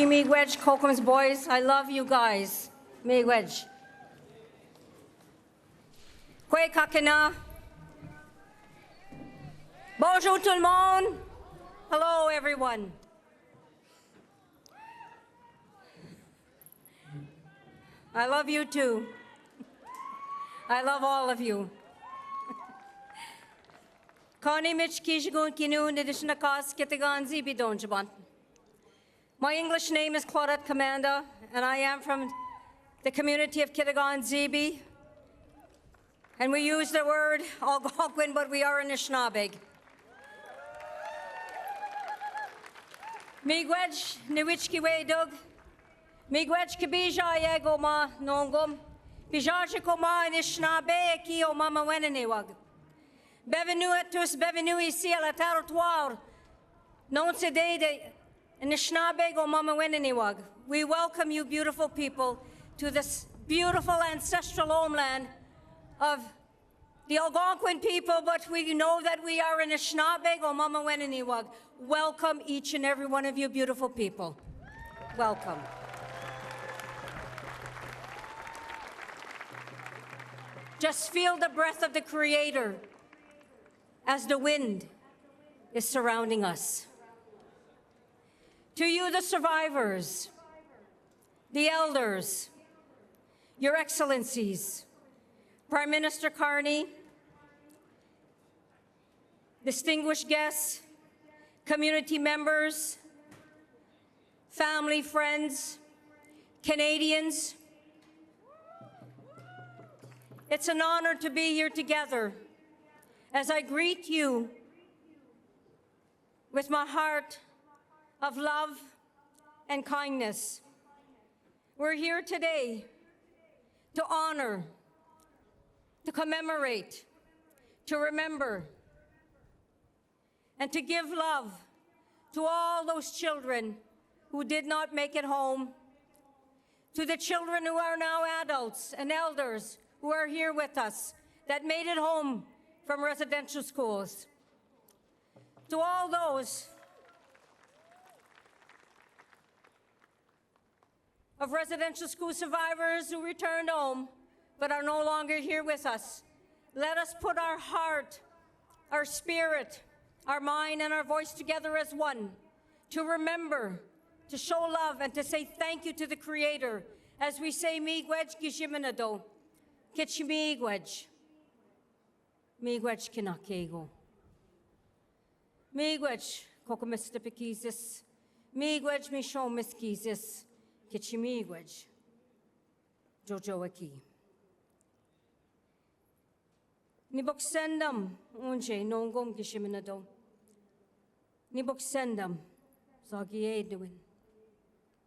Miigwech, Kokum's boys, I love you guys. Miigwech. Kwe kakina. Bonjour tout le monde. Hello everyone. I love you too. I love all of you. Connie Mitch Kishigun Kinu Nidishnakas Kitaganzi Bidonjaban. My English name is Claudette Commanda, and I am from the community of Kitagan Zibi. And we use the word Algonquin, but we are Anishinabeg. Miigwech Niwichkiwe Dug. Miigwech Kibija Yego Ma Nongum. Bijajiko Ma Anishinaabe Ki O Mama Wenenewag. Bevenuetus Bevenui Si la Territoire. Non se de Anishinaabe O Mama Wenenewag. We welcome you, beautiful people, to this beautiful ancestral homeland of the Algonquin people, but we know that we are in Anishinaabe o Mama Wenenewag. Welcome each and every one of you beautiful people. Welcome. Just feel the breath of the Creator as the wind is surrounding us. To you, the survivors, the elders, Your Excellencies, Prime Minister Carney, distinguished guests, community members, family, friends, Canadians, it's an honor to be here together as I greet you with my heart of love and kindness. We're here today to honor, to commemorate, to remember, and to give love to all those children who did not make it home, to the children who are now adults and elders who are here with us that made it home from residential schools, to all those of residential school survivors who returned home but are no longer here with us. Let us put our heart, our spirit, our mind, and our voice together as one to remember, to show love, and to say thank you to the Creator as we say Miigwech Gishiminado, Kitchimiigwech, Miigwech Kinakego, Miigwech Kokomistipikizis, Miigwech Mishomiskizis, Kitchimiigwech, Jojoaki. Niboksendam unje nongom Gishiminado. Niboksendam Zagiedwin,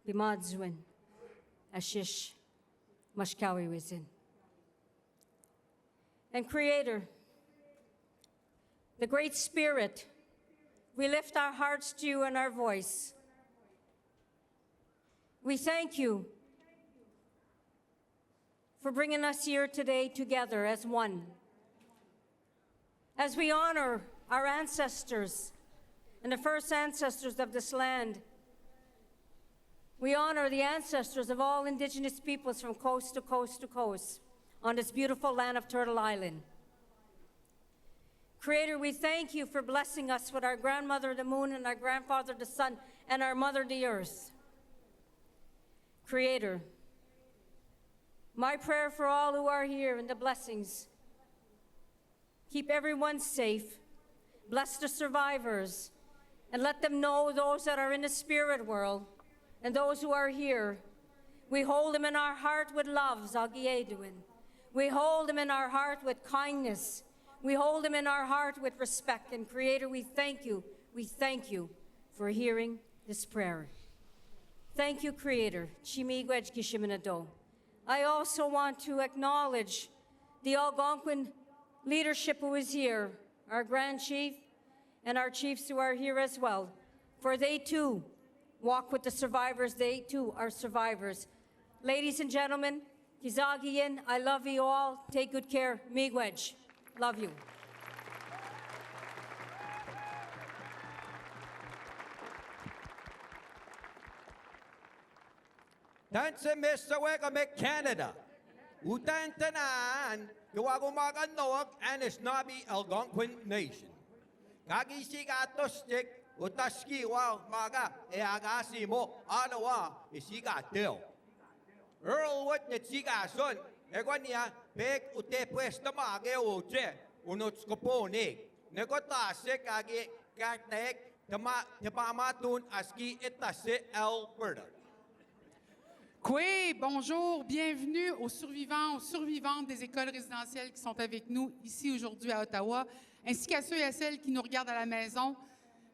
Bimadzwin, Ashish, Mashkawi Wizin. And Creator, the Great Spirit, we lift our hearts to you and our voice. We thank you for bringing us here today together as one. As we honor our ancestors and the first ancestors of this land, we honor the ancestors of all Indigenous peoples from coast to coast to coast on this beautiful land of Turtle Island. Creator, we thank you for blessing us with our grandmother, the moon, and our grandfather, the sun, and our mother, the earth. Creator, my prayer for all who are here and the blessings, keep everyone safe, bless the survivors, and let them know those that are in the spirit world and those who are here. We hold them in our heart with love, Zagieduin. We hold them in our heart with kindness. We hold them in our heart with respect. And Creator, we thank you for hearing this prayer. Thank you, Creator. Chimiigwech Gishiminado. I also want to acknowledge the Algonquin leadership who is here, our Grand Chief and our chiefs who are here as well, for they too walk with the survivors. They too are survivors. Ladies and gentlemen, Kizagian, I love you all. Take good care. Miigwech. Love you. Tanse Mr. Kami Canada. Utan tanan, gawagumagan noak and Snabi Algonquin Nation. Kagisi gatostik, utaski wa maga, agasi mo, anawa, isiga til. Earl Witness siga son, egwania, peg ute puesta mage uche, unotskoponi. Negotase kagi kartek, tamamatun aski etase Alberta. Cree, bonjour, bienvenue aux survivantes des écoles résidentielles qui sont avec nous ici aujourd'hui à Ottawa, ainsi qu'à ceux et à celles qui nous regardent à la maison.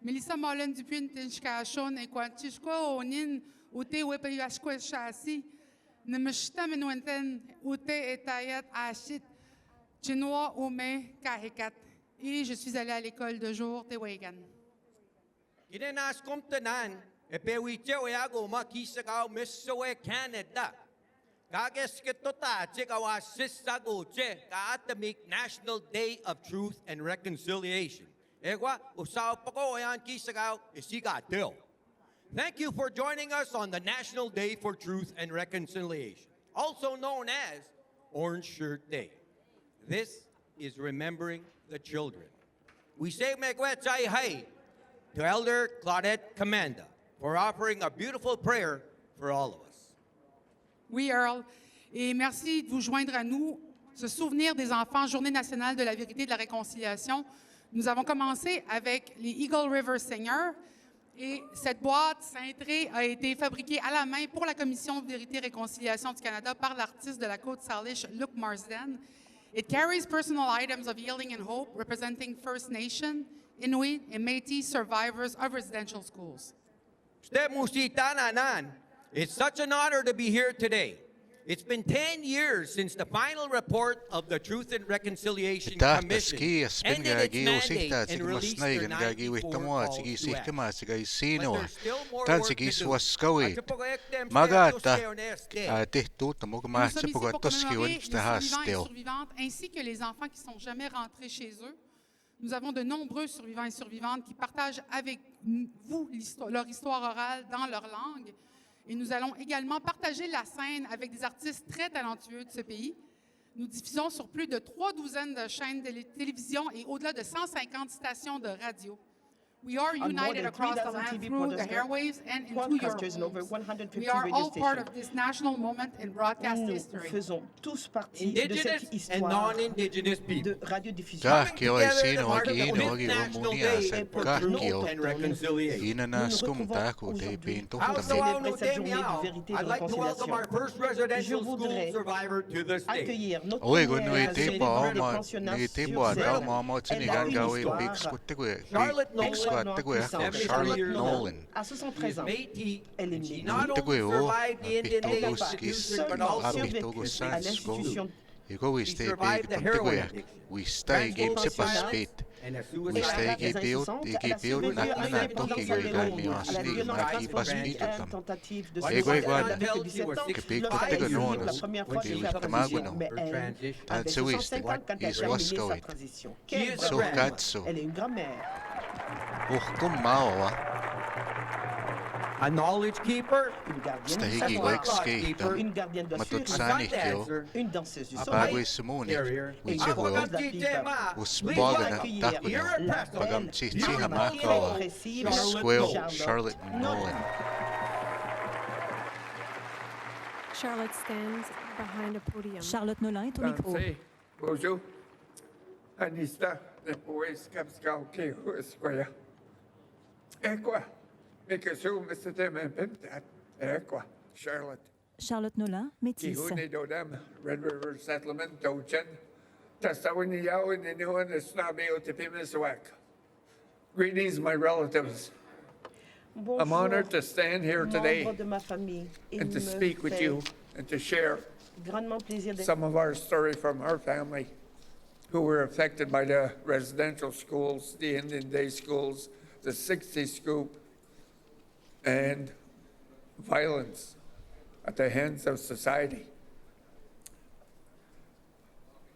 Melissa Mullen Dupuis, Tinchkashon, et Quantichko, Onin, Ute, Wepayashko, Chassi, Nemeshta Menuenten, Ute, Etayat, Ashit, Chinois, Ome, Kahekat. Et je suis allée à l'école de jour de Wegan. Epewiche oyago makisagaw Mr. Canada. Kages ketota chikawa sisago che kaatamik National Day of Truth and Reconciliation. Egwa usaw pako oyan kisagaw isiga til. Thank you for joining us on the National Day for Truth and Reconciliation, also known as Orange Shirt Day. This is remembering the children. We say megwechai hai to Elder Claudette Commanda for offering a beautiful prayer for all of us. Oui, Earl. Et merci de vous joindre à nous. Se souvenir des enfants, Journée nationale de la vérité et de la réconciliation. Nous avons commencé avec les Eagle River Singers. Et cette boîte cintrée a été fabriquée à la main pour la Commission de vérité et réconciliation du Canada par l'artiste de la Côte-Salish, Luc Marsden. It carries personal items of healing and hope representing First Nation, Inuit, and Métis survivors of residential schools. It's such an honor to be here today. It's been 10 years since the final report of the Truth and Reconciliation Commission ended its mandate and released their 94 calls to action. But there's still more work to do. Nous sommes ici pour commémorer les survivants et survivantes ainsi que les enfants qui ne sont jamais rentrés chez eux. Nous avons de nombreux survivants et survivantes qui partagent avec vous leur histoire orale dans leur langue. Et nous allons également partager la scène avec des artistes très talentueux de ce pays. Nous diffusons sur plus de 3 douzaines de chaînes de télévision et au-delà de 150 stations de radio. We are united across the land through the airwaves and into your homes. We are all part of this national moment in broadcast history. Nous faisons tous partie Indigenous de cette histoire and non-Indigenous people. de radiodiffusion. Kahkio ei siinä Together, oikein the oikein National munia Day sen for kahkio. Truth and Reconciliation. Ina naskum taku tei piin Pour How tuhtami. célébrer cette journée de vérité et I'd de like to welcome our réconciliation, first residential Je school voudrais survivor to the state. accueillir notre Oi kun première nui tipa célébrante des oma pensionnats nui sur tipa scène. ta oma tsini Elle a une gawi histoire. piks kuttegu Charlotte Nolan, piks kuttegu Charlotte Nolan. À 73 ans, Métis, elle est and she née. not Tegu only o survived the Indian Elle n'a Nation pas Apistuskis but seulement also survécu Apistugus à Sansko. l'institution Iko She viste survived the piik heroin tugu addiction, vista igi psipaspit. and a et Vista suicide. à igi piut nakna toki gani à la asli violence maki transphobie, paspitutam. tentative de But Ego suicide igual. à l'âge de 17 ans, Kipik lorsqu'elle tega est nonos, la première fois di de sa wista transition, maguno. mais elle avait Tanse wiste, 65 quand elle a is terminé sa waskawit. transition. She is Quelle a grandmère. Suhkatsu. Elle est une grand-mère. Uhkum maoa. A knowledge keeper, Une gardienne Sta du higi savoir, wekskita. une gardienne de Matut sûreté, sani sun kyo. dancer, une danseuse du Apagwe sommeil. sumuni. carrier. Wisi Ako huo. ka- Uspaga na accueillir takuno. la Pagam belle, chichi dynamique, hamakawa. expressive Visquel Charlotte Nolan. Charlotte stands behind a podium. Charlotte Nolin est au micro. Bonjour. Anista, depois Capscal que escolha. É quoi? Mais que sou, mais c'était même pas. É quoi? Charlotte. Charlotte Nolin, métisse. Kihuni dodam, Red River Settlement, Dochen. Tastawini yao in the new one, the snobby otipimiswak. Greetings, my relatives. I'm honored to stand here today Membre de ma famille, il and to me speak with fait you and to share grandement plaisir d'être some of our story from our family who were affected by the residential schools, the Indian Day schools, the 60 scoop, and violence at the hands of society.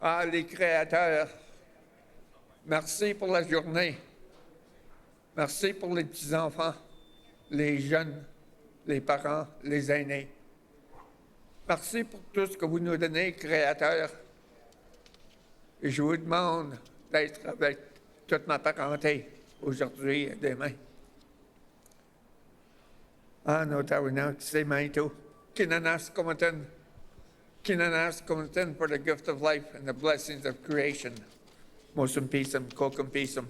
Ah, les créateurs, merci pour la journée. Merci pour les petits-enfants, les jeunes, les parents, les aînés. Merci pour tout ce que vous nous donnez, Créateur. Et je vous demande d'être avec toute ma parenté aujourd'hui et demain. No tawinak say maito. Kinanas komatan for the gift of life and the blessings of creation. Mosum pisum, kokum pisum.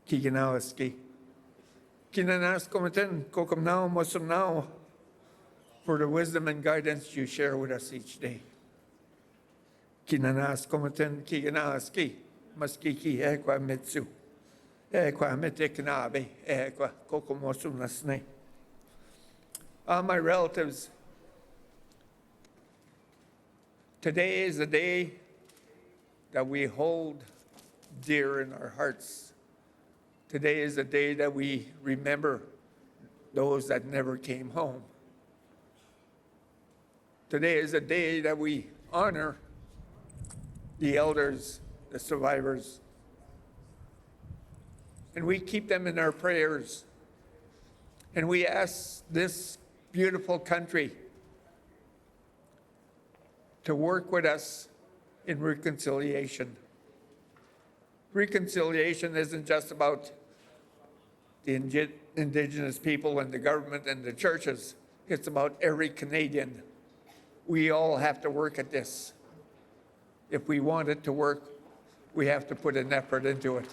Kiganawaski. Kinanas komatan, kokum now, mosum now, for the wisdom and guidance you share with us each day. Kinanas komatan, kiganawaski, maskiki ekwa mitsu. Ekwa mitiknabe, ekwa kokomosum nasne. All my relatives, today is a day that we hold dear in our hearts. Today is a day that we remember those that never came home. Today is a day that we honor the elders, the survivors, and we keep them in our prayers. And we ask this beautiful country to work with us in reconciliation. Reconciliation isn't just about the Indigenous people and the government and the churches. It's about every Canadian. We all have to work at this. If we want it to work, we have to put an effort into it.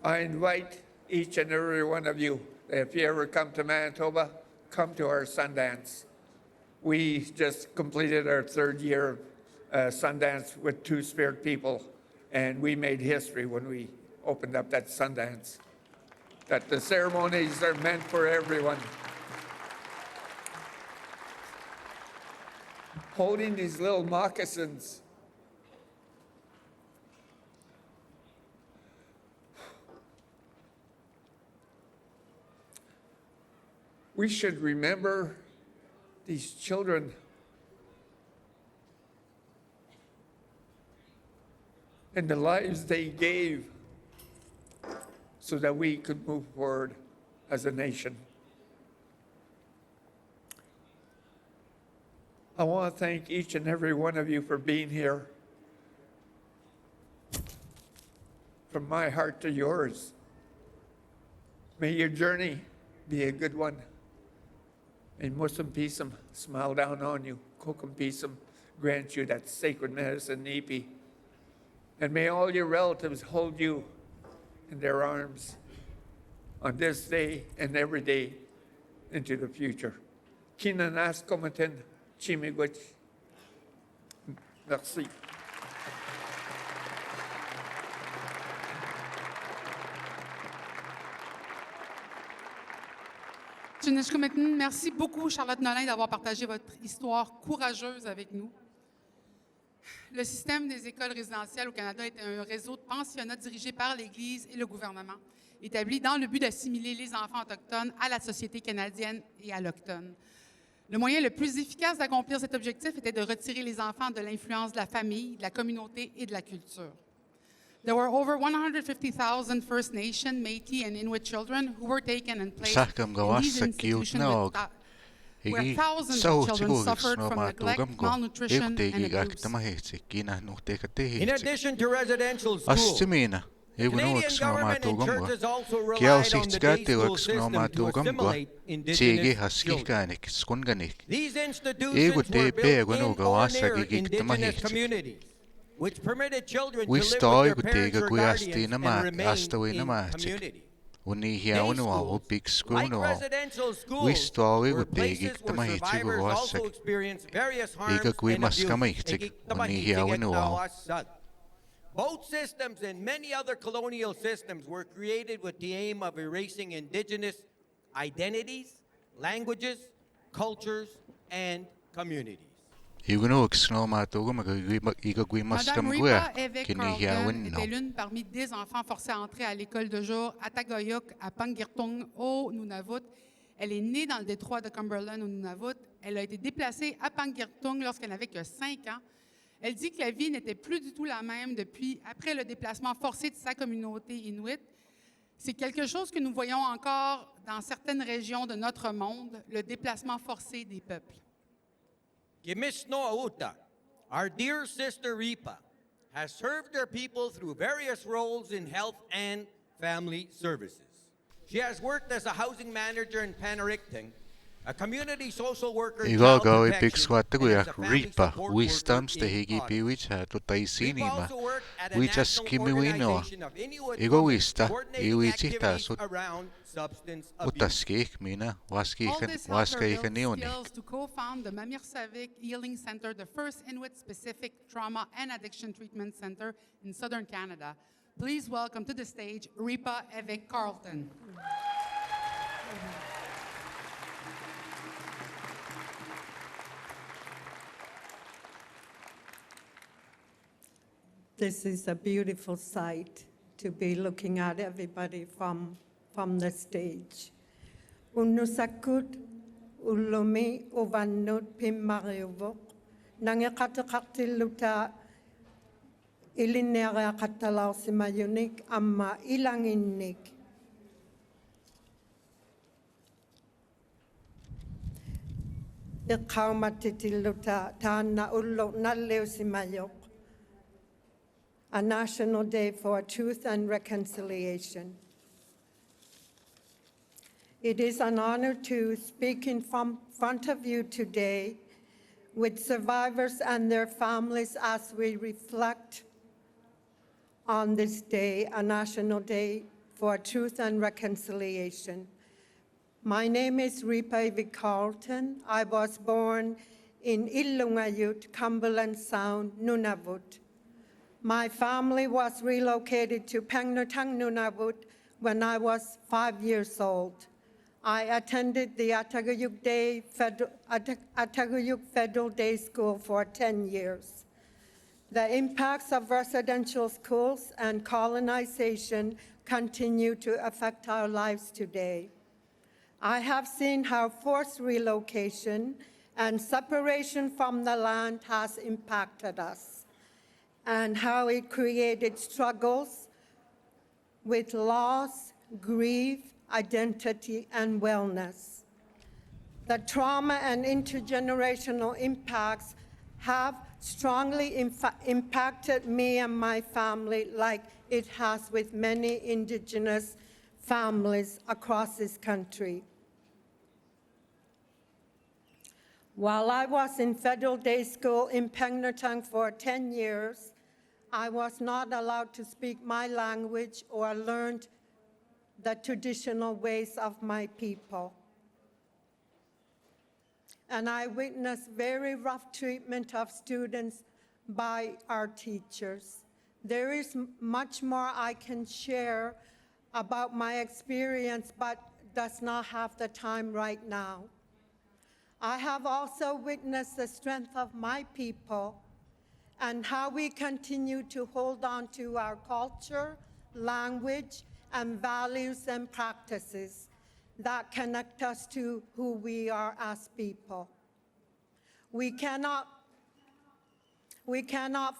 I invite each and every one of you, if you ever come to Manitoba, come to our Sundance. We just completed our third year of Sundance with Two-Spirit people, and we made history when we opened up that Sundance. That the ceremonies are meant for everyone. Holding these little moccasins. We should remember these children and the lives they gave so that we could move forward as a nation. I want to thank each and every one of you for being here. From my heart to yours. May your journey be a good one. May Muslim Pisum smile down on you. Kokum Pisum grant you that sacred medicine, Nipi. And may all your relatives hold you in their arms on this day and every day into the future. Kinanas komaten chimigwich. Merci. Merci beaucoup, Charlotte Nolin, d'avoir partagé votre histoire courageuse avec nous. Le système des écoles résidentielles au Canada est un réseau de pensionnats dirigé par l'Église et le gouvernement, établi dans le but d'assimiler les enfants autochtones à la société canadienne et allochtone. Le moyen le plus efficace d'accomplir cet objectif était de retirer les enfants de l'influence de la famille, de la communauté et de la culture. There were over 150,000 First Nation, Métis, and Inuit children who were taken and placed in these institutions where thousands of children suffered from neglect, malnutrition, and abuse. In addition to residential schools, Canadian government and churches also relied on the day school system to assimilate Indigenous children. These institutions were built in or near Indigenous communities, which permitted children to live with their parents or guardians and remain in community. Day schools, like residential schools, were places where survivors also experienced various harms and abuse. Both systems and many other colonial systems were created with the aim of erasing Indigenous identities, languages, cultures, and communities. Madame Ripa, évêque Carlton, était l'une parmi 10 enfants forcés à entrer à l'école de jour à Tagoyok, à Pangirtung, au Nunavut. Elle est née dans le détroit de Cumberland, au Nunavut. Elle a été déplacée à Pangirtung lorsqu'elle n'avait que 5 ans. Elle dit que la vie n'était plus du tout la même après le déplacement forcé de sa communauté inuit. C'est quelque chose que nous voyons encore dans certaines régions de notre monde, le déplacement forcé des peuples. Gimisno Auta, our dear sister Ripa, has served her people through various roles in health and family services. She has worked as a housing manager in Panaricting, a community social worker in Igo child go protection, ipiksuatagu and ya as a family ripa support wisdoms worker te in higi Ottawa. piwich to Ripa taisinima. also worked at a Wichas national kimiwinoa. organization of Inuit Igo women wista coordinating iwichita activities sut around substance abuse. utaskik mina All waskikan this helped her build waskaikanioni. skills to co-found the Mamirsavik Healing Center, the first Inuit-specific trauma and addiction treatment center in southern Canada. Please welcome to the stage Ripa Evik Carlton. This is a beautiful sight to be looking at everybody from the stage. Unusakut ulumi uvanut pimariuvok nangekatakakiluta ilinera katalausimayunik amma ilanginnik. Ikaumatitiluta tana ullo naleusimayok. A National Day for Truth and Reconciliation. It is an honor to speak in front of you today with survivors and their families as we reflect on this day, a National Day for Truth and Reconciliation. My name is Ripa Evik Carlton. I was born in Ilungayut, Cumberland Sound, Nunavut. My family was relocated to Pangnirtung, Nunavut when I was 5 years old. I attended the Atagayuk Federal Day School for 10 years. The impacts of residential schools and colonization continue to affect our lives today. I have seen how forced relocation and separation from the land has impacted us, and how it created struggles with loss, grief, identity, and wellness. The trauma and intergenerational impacts have strongly impacted me and my family like it has with many Indigenous families across this country. While I was in Federal Day School in Pangnirtung for 10 years, I was not allowed to speak my language or learned the traditional ways of my people. And I witnessed very rough treatment of students by our teachers. There is much more I can share about my experience, but does not have the time right now. I have also witnessed the strength of my people and how we continue to hold on to our culture, language, and values and practices that connect us to who we are as people. We cannot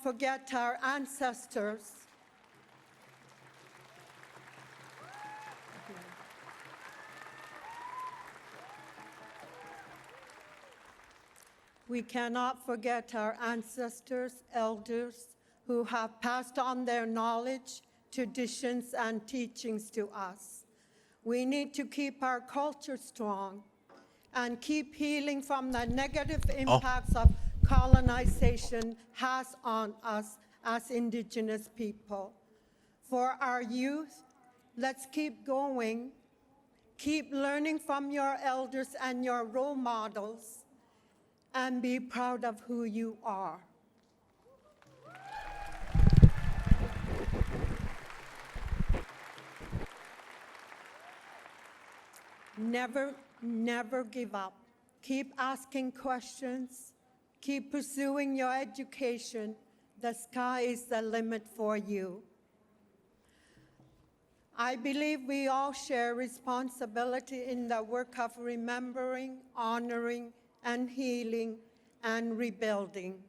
forget our ancestors. We cannot forget our ancestors, elders, who have passed on their knowledge, traditions, and teachings to us. We need to keep our culture strong and keep healing from the negative impacts of colonization has on us as Indigenous people. For our youth, let's keep going, keep learning from your elders and your role models, and be proud of who you are. Never give up. Keep asking questions. Keep pursuing your education. The sky is the limit for you. I believe we all share responsibility in the work of remembering, honoring, and healing and rebuilding.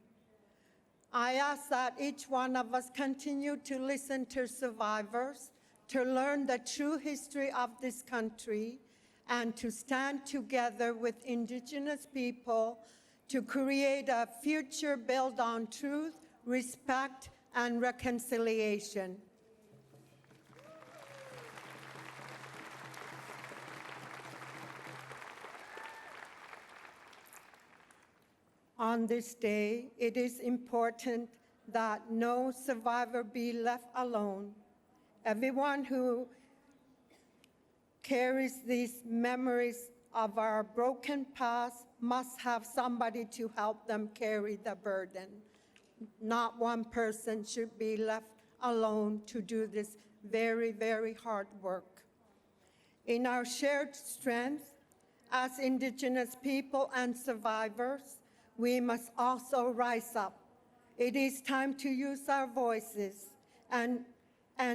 I ask that each one of us continue to listen to survivors, to learn the true history of this country, and to stand together with Indigenous people to create a future built on truth, respect, and reconciliation. On this day, it is important that no survivor be left alone. Everyone who carries these memories of our broken past must have somebody to help them carry the burden. Not one person should be left alone to do this very, very hard work. In our shared strength as Indigenous people and survivors, we must also rise up. It is time to use our voices and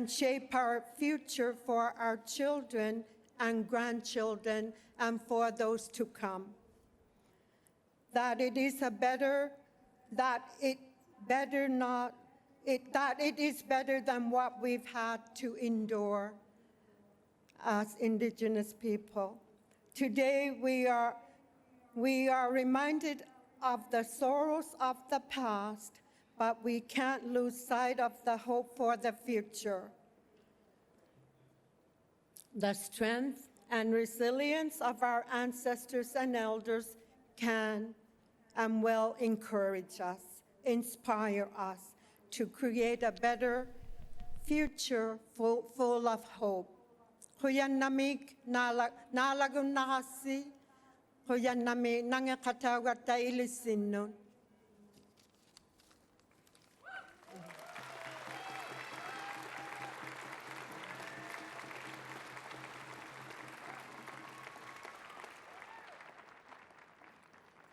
shape our future for our children and grandchildren and for those to come. That it is better than what we've had to endure as Indigenous people. Today we are reminded of the sorrows of the past, but we can't lose sight of the hope for the future. The strength and resilience of our ancestors and elders can and will encourage us, inspire us to create a better future full of hope. Huyan namik nalagun nahasi, huyan nami nangakatawata ilisinnon.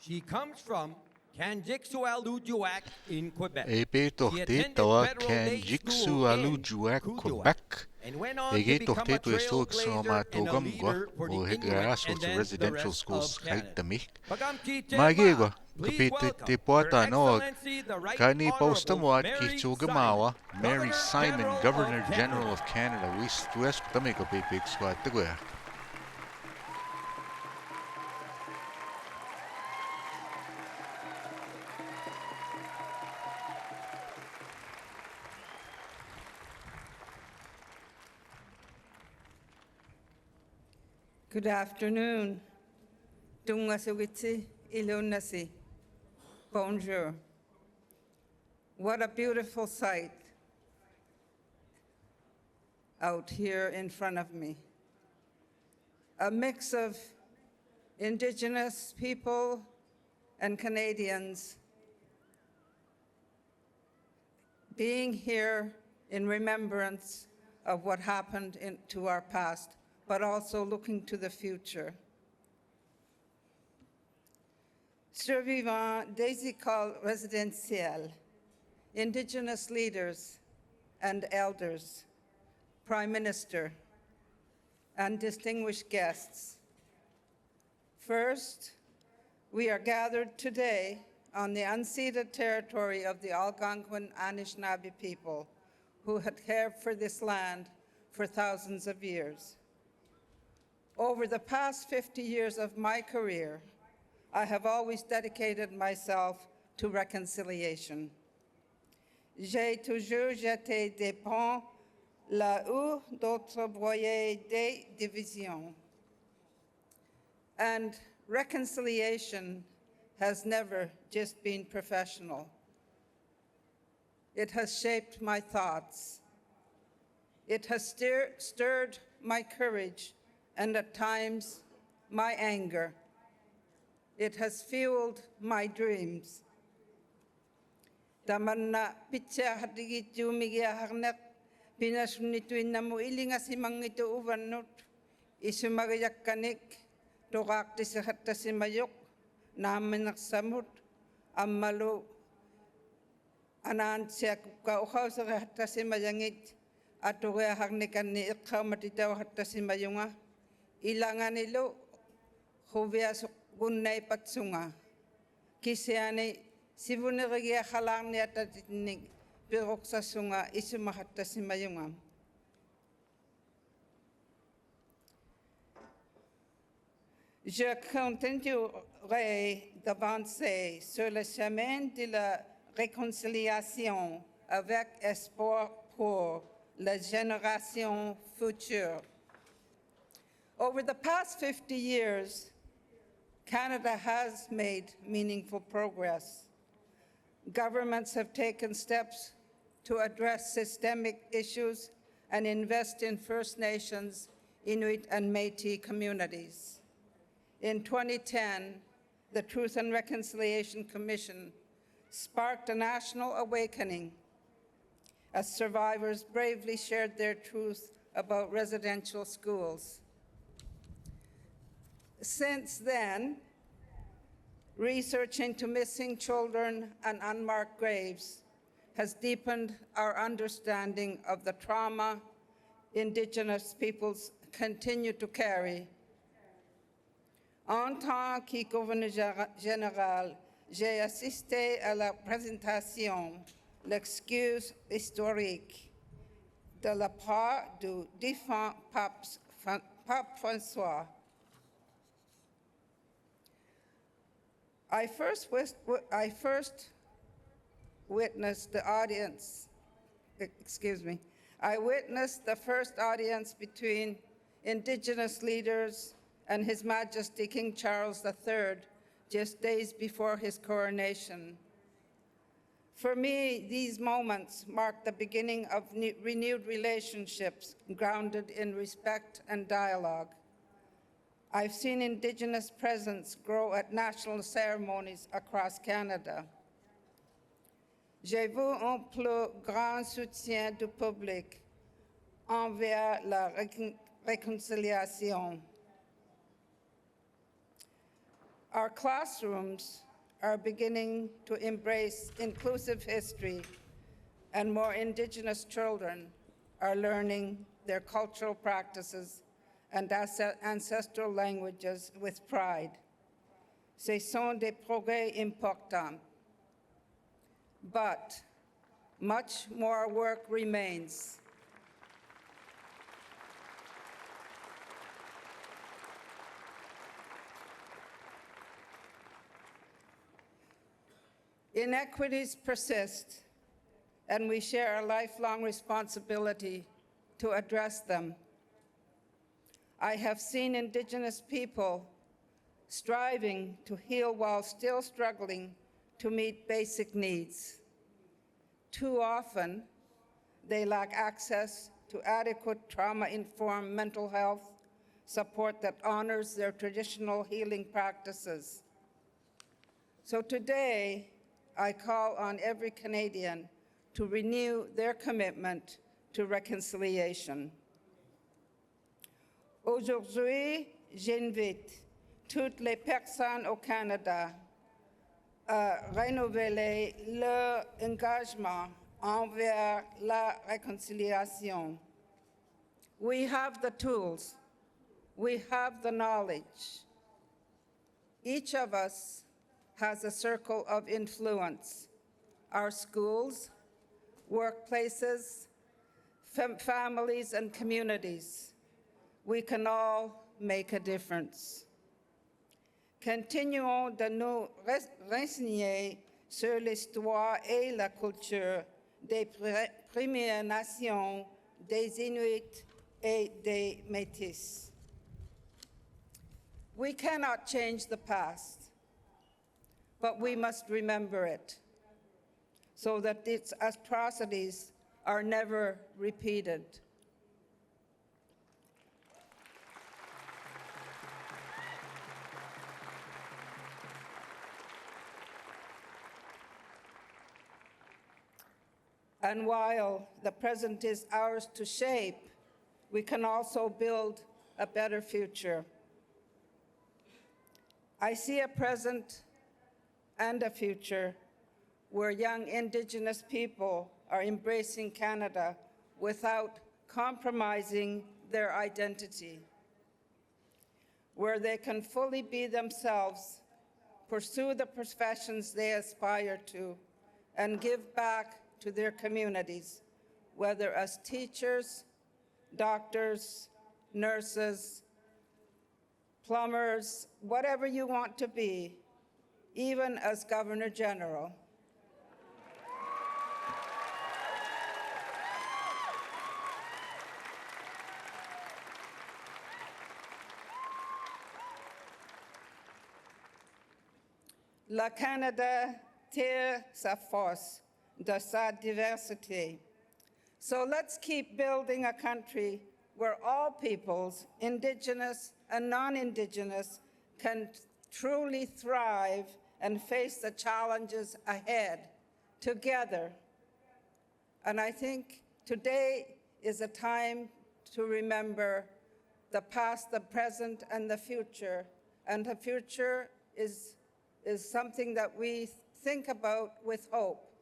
She comes from Kanjiksualujuak in Quebec. Ebe tohte tawa can jiksu alu juak Quebec. Ege tohte tu estok soma togamgwa o hegraso to residential schools kaitami. Magego kapite te poata noag kani postamuat ki chugamawa Mary Simon, Governor General of Canada. We stress tamiko pipik squat the Good afternoon. Tungasugitsi ilunasi. Bonjour. What a beautiful sight out here in front of me. A mix of Indigenous people and Canadians being here in remembrance of what happened to our past, but also looking to the future. Survivants des écoles résidentielles, Indigenous leaders and elders, Prime Minister, and distinguished guests. First, we are gathered today on the unceded territory of the Algonquin Anishinaabe people who had cared for this land for thousands of years. Over the past 50 years of my career, I have always dedicated myself to reconciliation. J'ai toujours jeté des ponts là où d'autres voyaient des divisions. And reconciliation has never just been professional. It has shaped my thoughts. It has stirred my courage and at times my anger. It has fueled my dreams. Tamanna pitsa hadigi jumigia harnet pinasunitu inamu ilinga simangito uvanut isumagayakanik tokak tisahatta simayok namenak samut ammalu anan siak ka uhaw sa hatta simayangit atuga harnikan ni ikhamatitaw hatta simayunga ilangan ilo huvia gunnay patsunga kisiani Si vous ne regardez pas la tête, biroksasunga isumahatta simayungam. Je continuerai d'avancer sur le chemin de la réconciliation avec espoir pour la génération future. Over the past 50 years, Canada has made meaningful progress. Governments have taken steps to address systemic issues and invest in First Nations, Inuit, and Métis communities. In 2010, the Truth and Reconciliation Commission sparked a national awakening as survivors bravely shared their truth about residential schools. Since then, research into missing children and unmarked graves has deepened our understanding of the trauma Indigenous peoples continue to carry. En tant que gouverneur général, j'ai assisté à la présentation l'excuse historique de la part du défunt Pape François. I first witnessed the first audience between Indigenous leaders and His Majesty King Charles III just days before his coronation. For me, these moments mark the beginning of renewed relationships grounded in respect and dialogue. I've seen Indigenous presence grow at national ceremonies across Canada. J'ai vu un plus grand soutien du public envers la réconciliation. Our classrooms are beginning to embrace inclusive history, and more Indigenous children are learning their cultural practices and ancestral languages with pride. Ce sont des progrès importants, but much more work remains. Inequities persist, and we share a lifelong responsibility to address them. I have seen Indigenous people striving to heal while still struggling to meet basic needs. Too often, they lack access to adequate trauma-informed mental health support that honors their traditional healing practices. So today, I call on every Canadian to renew their commitment to reconciliation. Aujourd'hui, j'invite toutes les personnes au Canada à renouveler leur engagement envers la réconciliation. We have the tools. We have the knowledge. Each of us has a circle of influence: our schools, workplaces, families, and communities. We can all make a difference. Continuons de nous renseigner sur l'histoire et la culture des Premières Nations, des Inuits et des Métis. We cannot change the past, but we must remember it so that its atrocities are never repeated. And while the present is ours to shape, we can also build a better future. I see a present and a future where young Indigenous people are embracing Canada without compromising their identity, where they can fully be themselves, pursue the professions they aspire to, and give back to their communities, whether as teachers, doctors, nurses, plumbers, whatever you want to be, even as Governor General. Le Canada tire sa force de sa diversité. So let's keep building a country where all peoples, Indigenous and non-Indigenous, can truly thrive and face the challenges ahead together. And I think today is a time to remember the past, the present, and the future. And the future is something that we think about with hope.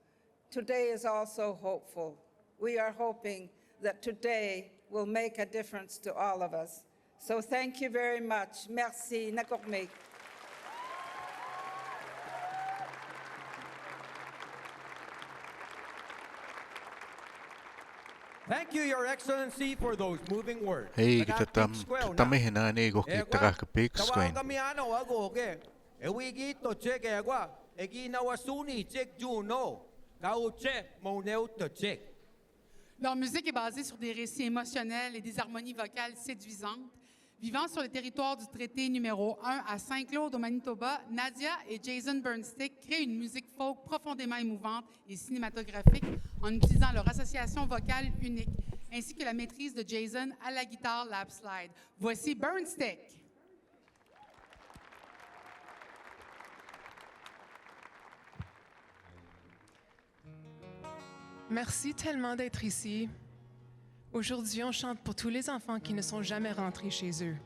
Today is also hopeful. We are hoping that today will make a difference to all of us. So thank you very much. Merci. Nakormik. Thank you, Your Excellency, for those moving words. Hei, kita tamihina ni go kita ka big screen. Kamiano ago ke. Ewigi to check agua. Egi na wasuni check juno. Kauche moneu to check. Leur musique est basée sur des récits émotionnels et des harmonies vocales séduisantes. Vivant sur le territoire du traité numéro 1 à Saint-Claude, au Manitoba, Nadia et Jason Burnstick créent une musique folk profondément émouvante et cinématographique en utilisant leur association vocale unique, ainsi que la maîtrise de Jason à la guitare lap slide. Voici Burnstick. Merci tellement d'être ici. Aujourd'hui, on chante pour tous les enfants qui ne sont jamais rentrés chez eux.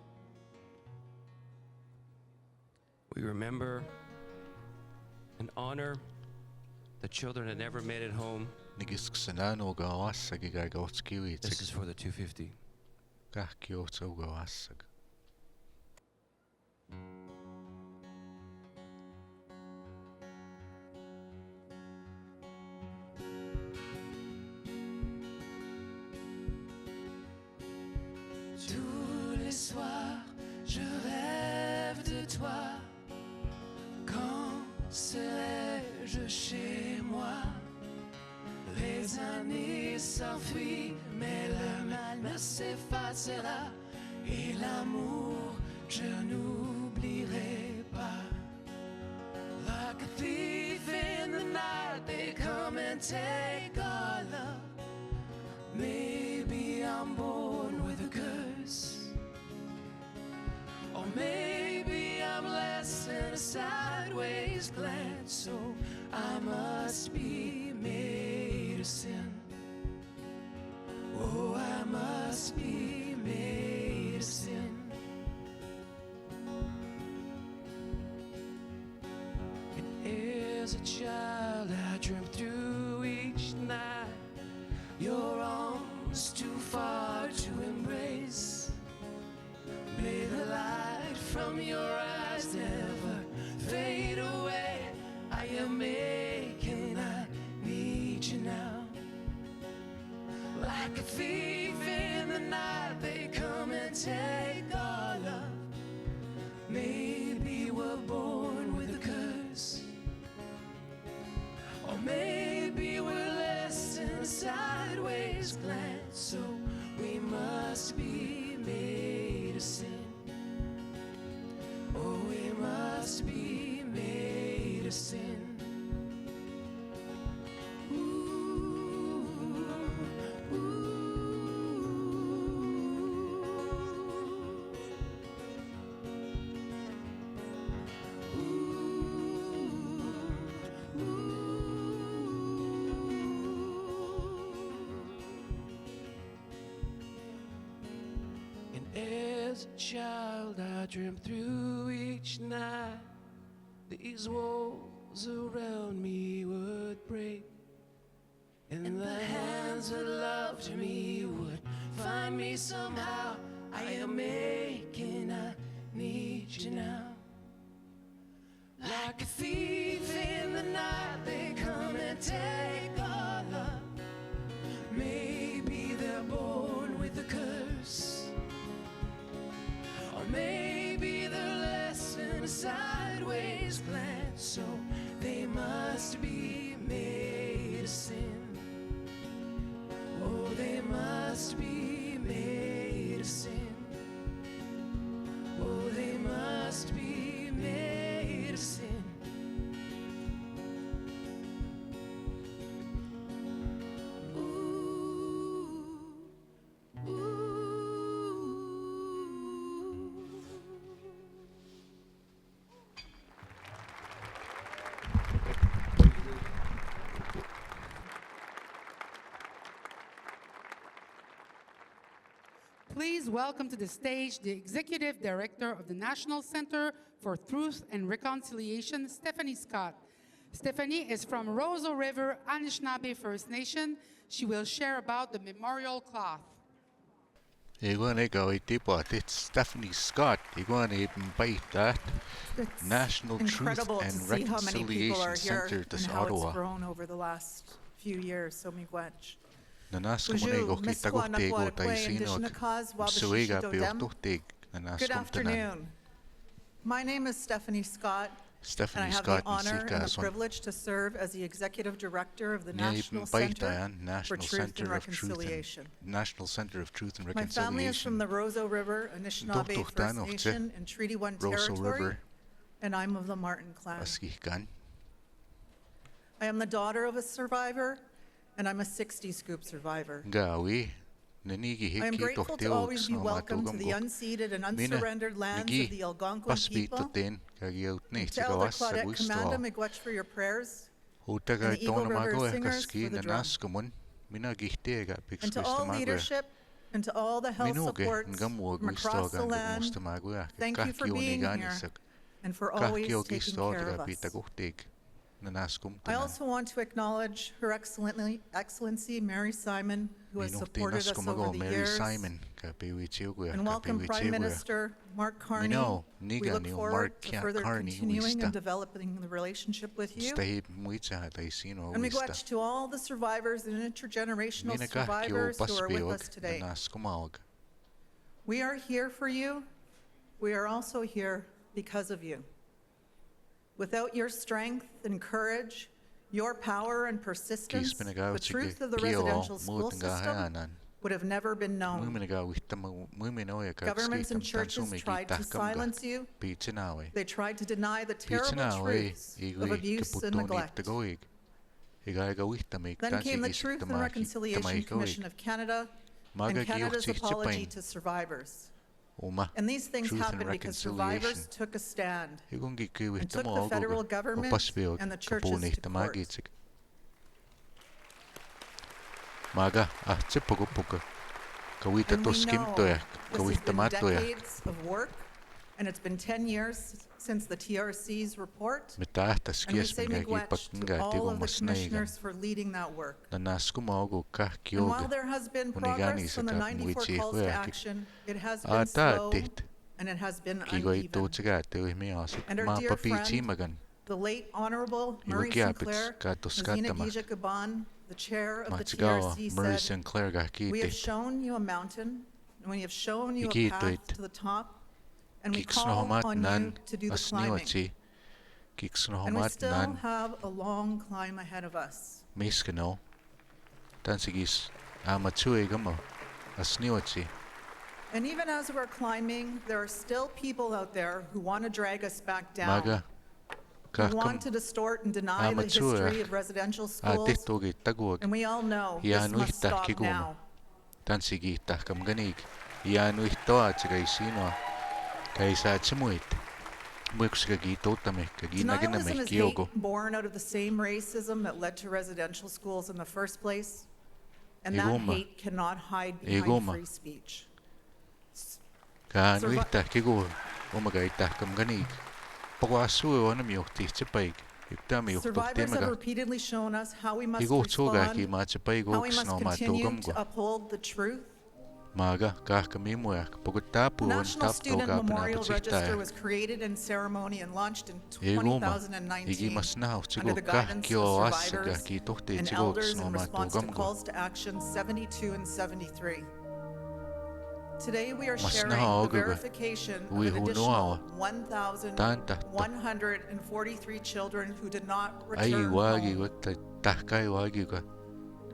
We remember and honor the children that never made it home. This is for the 250. Tous les soirs, je rêve de toi. Quand serai-je chez moi? Les années s'enfuient, mais le mal ne s'effacera. Et l'amour, je n'oublierai pas. Like a thief in the night, they come and take our love. Maybe I'm born with a curse, or maybe I'm less than a sideways glance, so I must be made of sin. Oh, I must be made of sin. And as a child I dreamt through each night, your arms too far to embrace. May the light from your eyes never fade away. I am aching, I need you now. Like a thief in the night, they come and take our love. Maybe we're born with a curse, or maybe we're less than a sideways glance, so we must be made of sin. Oh, we must be made of sin. As a child, I dreamt through each night. These walls around me would break, and the hands that loved me would find me somehow. I am aching, I need you now. Like a thief in the night, they come and take our love. Maybe they're born with a curse, or maybe they're less in a sideways plan, so they must be made of sin. Oh, they must be made of sin. Oh, they must be made of sin. Please welcome to the stage the Executive Director of the National Center for Truth and Reconciliation, Stephanie Scott. Stephanie is from Roseau River Anishinaabe First Nation. She will share about the memorial cloth. It's Stephanie Scott. National Truth Incredible to and see how many people are Reconciliation here Center and to how it's Ottawa. grown over the last few years. So miigwech. Good afternoon. My name is Stephanie Scott, and I have the honor and the privilege to serve as the Executive Director of the National Center for Truth and Reconciliation. National Center of Truth and My family is from Reconciliation. the Roseau River Anishinaabe First Nation in Treaty 1 territory, and I'm of the Martin clan. I am the daughter of a survivor, and I'm a 60 scoop survivor. I am grateful to always be welcome to the unceded and unsurrendered lands of the Algonquin people. To Elder Claudette Commanda miigwech for your prayers, and the Eagle River Singers for the drum. And to all leadership and to all the health supports from across the land, thank you for being here and for always taking care of us. I also want to acknowledge Her Excellency Mary Simon, who has supported us over the years, and welcome Prime Minister Mark Carney. We look forward to further continuing and developing the relationship with you. And miigwech to all the survivors and intergenerational survivors who are with us today. We are here for you. We are also here because of you. Without your strength and courage, your power and persistence, the truth of the residential school system would have never been known. Governments and churches tried to silence you. They tried to deny the terrible truths of abuse and neglect. Then came the Truth and Reconciliation Commission of Canada and Canada's apology to survivors. And these things happened because survivors took a stand and took the federal government and the churches to court. And we know this has been decades of work, and it's been 10 years since the TRC's report, and we say miigwech to all of the commissioners for leading that work. And while there has been progress on the 94 calls to action, it has been slow and it has been uneven. And our dear friend, the late Honorable Murray Sinclair, Nazina Gija-Gaban, the chair of the TRC, said, "We have shown you a mountain, and we have shown you a path to the top, and we call on you to do the climbing. And we still have a long climb ahead of us." And even as we're climbing, there are still people out there who want to drag us back down, who want to distort and deny the history of residential schools, and we all know this must stop now. Denialism is hate born out of the same racism that led to residential schools in the first place, and that hate cannot hide behind free speech. Survivors have repeatedly shown us how we must respond, how we must continue to uphold the truth, Maaga kahkamimuak The pagutapu on National tap Student toga Memorial Register panapatita. was created in ceremony and launched in Eguma 2019 igimas nahu under tigo the kah guidance kio of asaga survivors ki tohte and tigo elders in snoma response to togamgo. calls to action 72 and 73. Today we are Mas sharing nahu the oguga. verification of Ui an hunoa. additional Tantahto. 1,143 children who did not Ai return wagi home. wata tahkai wagi ga.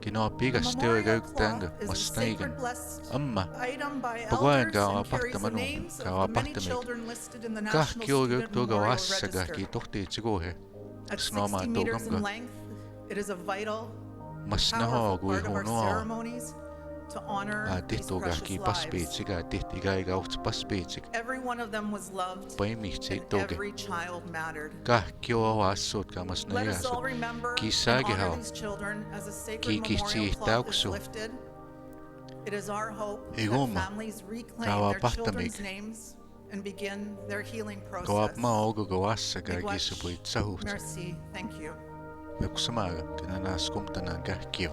Kino The pigas teo memorial gautanga cloth is a masnaigan. sacred blessed Amma item by pagwain elders ka and carries apahta the manung names ka of the many apahta mig. children listed in the Kah National kio Student gautoga Memorial wasaga Register. ki tohte tigo he. At Snoma 60 meters in togamga. length, it is a vital, Mas powerful naho gui part of our hunoa. ceremonies to honor these Tihtoga precious ki lives. paspeitsiga tihtiga gaut paspeitsiga. Every one of them was loved, Paimihti and toge. every child mattered. Kah kio wasot ka mas Let us all nayasot. remember Ki and sagi honor hao. these children as a Ki sacred kihti memorial cloth is taukso. lifted. It is our hope that Egoma. families reclaim Kawa their pahtamig. children's names and begin their healing Kawap process. ma ogo gawasaga Miigwech. gisupuit sahut. Merci. Thank you. Mekusamaga tinanas kumtanan kah kio.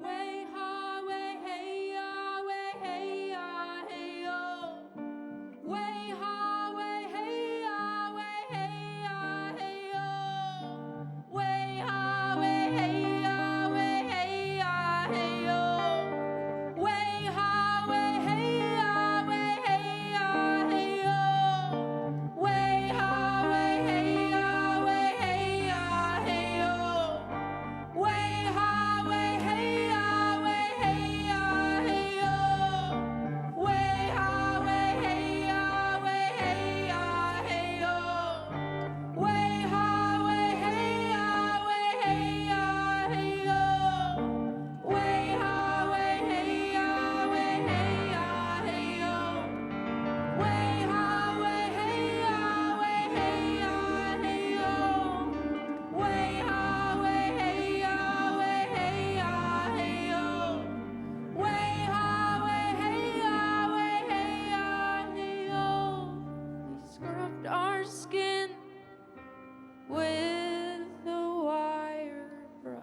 Way ha, way hey ya, way hey ya, hey yo. Way ha, way hey ya, way hey ya, hey yo. Way ha, way hey ya, way hey ya, hey yo. Way ha, way hey ya, way hey ya, hey yo. Way ha, way hey ya, way hey ya, hey yo. Way ha, way hey ya, way hey ya, hey yo. Way ha, way hey ya, way hey ya, hey yo. Way ha, way hey ya, way hey ya, hey yo. Way ha, way hey ya, way hey ya, hey yo. Way ha, way hey ya, way hey ya, hey yo. Way ha, way hey ya, way hey ya, hey yo. Way ha, way hey ya, way hey ya, hey yo. They scrubbed our skin with a wire brush.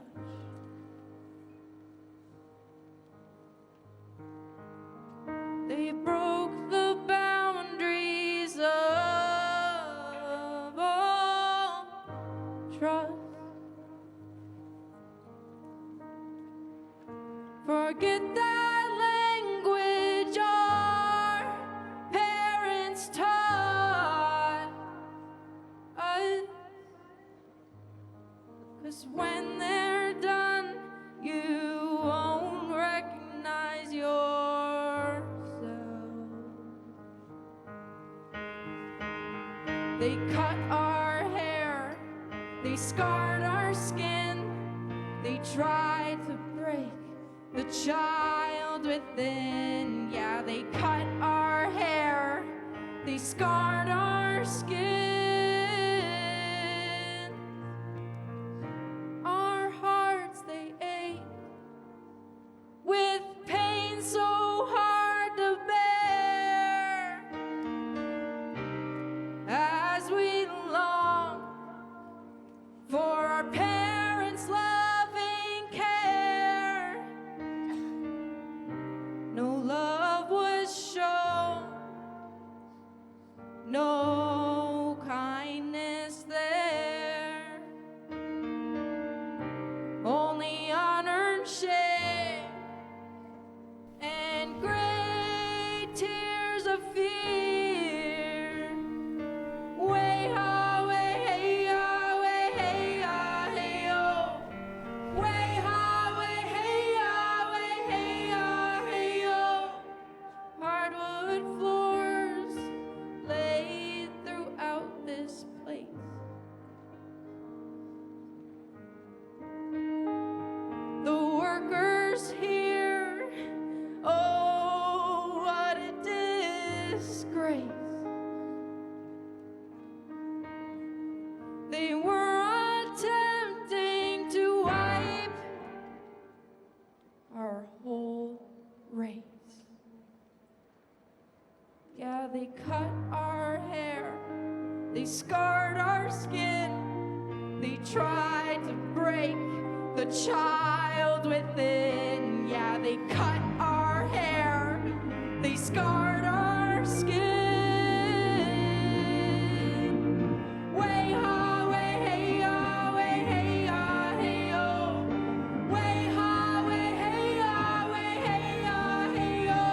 They broke the boundaries of all trust. Forget that language our parents taught us. 'Cause when they're done, you won't recognize yourself. They cut our hair, they scarred our skin, they tried to break the child within. Yeah, they cut our hair, they scarred our skin. Our hearts they ate with pain so hard to bear as we long for our parents' loving care. No love was shown, no kindness there, only unearned shame and great tears of fear. Way ha, way hey ya, way hey ya, hey yo. Way ha, way hey ya, way hey ya, hey yo. Hardwood floors laid They were attempting to wipe our whole race. Yeah, they cut our hair, they scarred our skin, they tried to break the child within. Yeah, they cut our hair, they scarred our skin. Way ha, way hey ya, way hey ya, hey yo. Way ha, way hey ya, way hey ya, hey yo.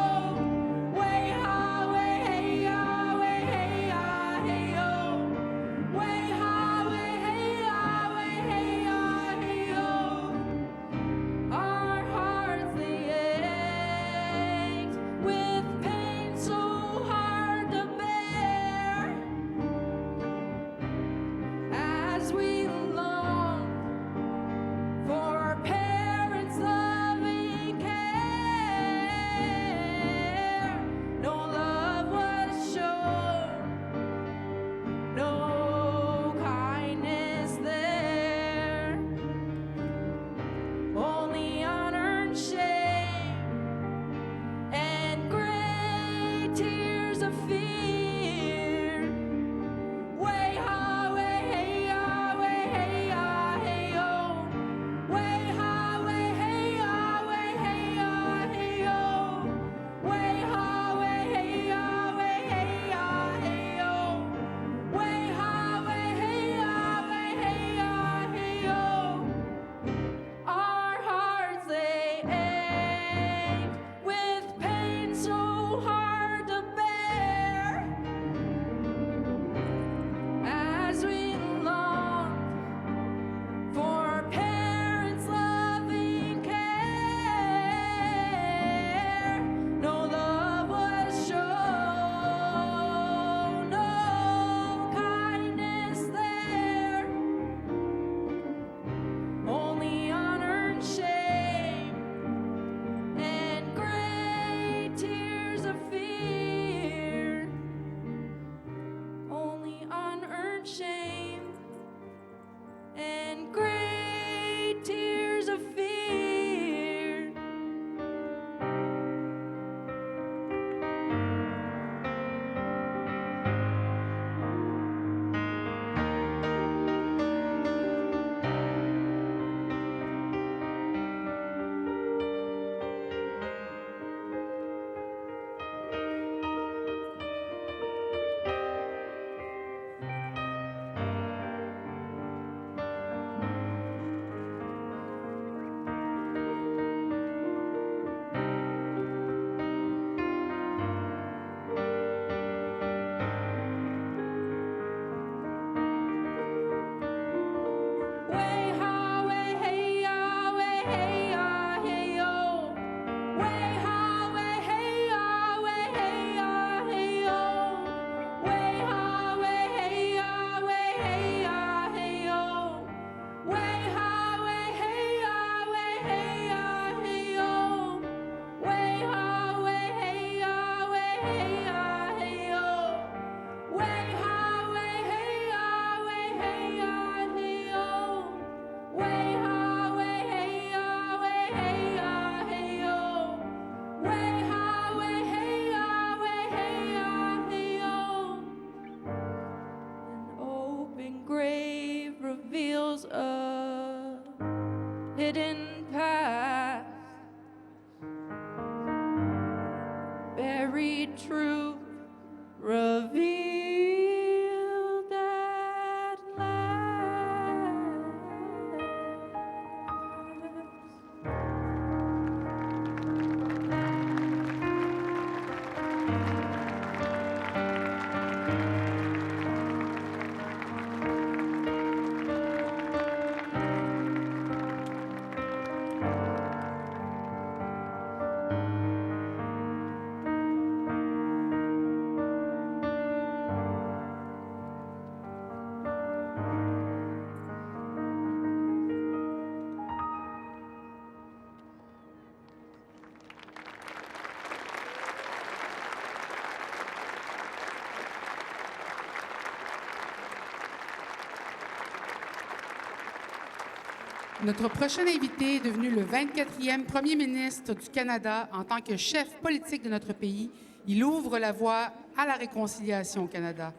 Way ha, way hey ya, way hey ya, hey yo. Way ha, way hey ya, way hey ya, hey yo. Our hearts they ached with pain so hard to bear as we long for parents' loving care. No love was shown, no kindness there, only unearned shame and great tears of fear. Way ha, way hey ya, way hey ya, hey yo. Way ha, way hey ya, way hey ya, hey yo. Way ha, way hey ya, way hey ya, hey yo. Way ha, way hey ya, way hey ya, hey yo. Our hearts they ache with pain so hard to bear as we long for parents' loving care. No love was shown, no kindness there, only unearned shame and great tears of fear. Only unearned shame and great tears of fear. Way ha, way hey ya, way hey ya, hey yo. Way ha, way hey ya, way hey ya, hey yo. Way ha, way hey ya, way hey ya, hey yo. Way ha, way hey ya, way hey ya, hey yo. Way ha, way hey ya, way hey ya, hey yo. Way ha, way hey ya, way hey ya, hey yo. Way ha, way hey ya, way hey ya, hey yo. Way ha, way hey ya, way hey ya, hey yo. An open grave reveals a hidden past. Buried truth revealed at last. Notre prochain invité est devenu le 24e premier ministre du Canada en tant que chef politique de notre pays. Il ouvre la voie à la réconciliation au Canada.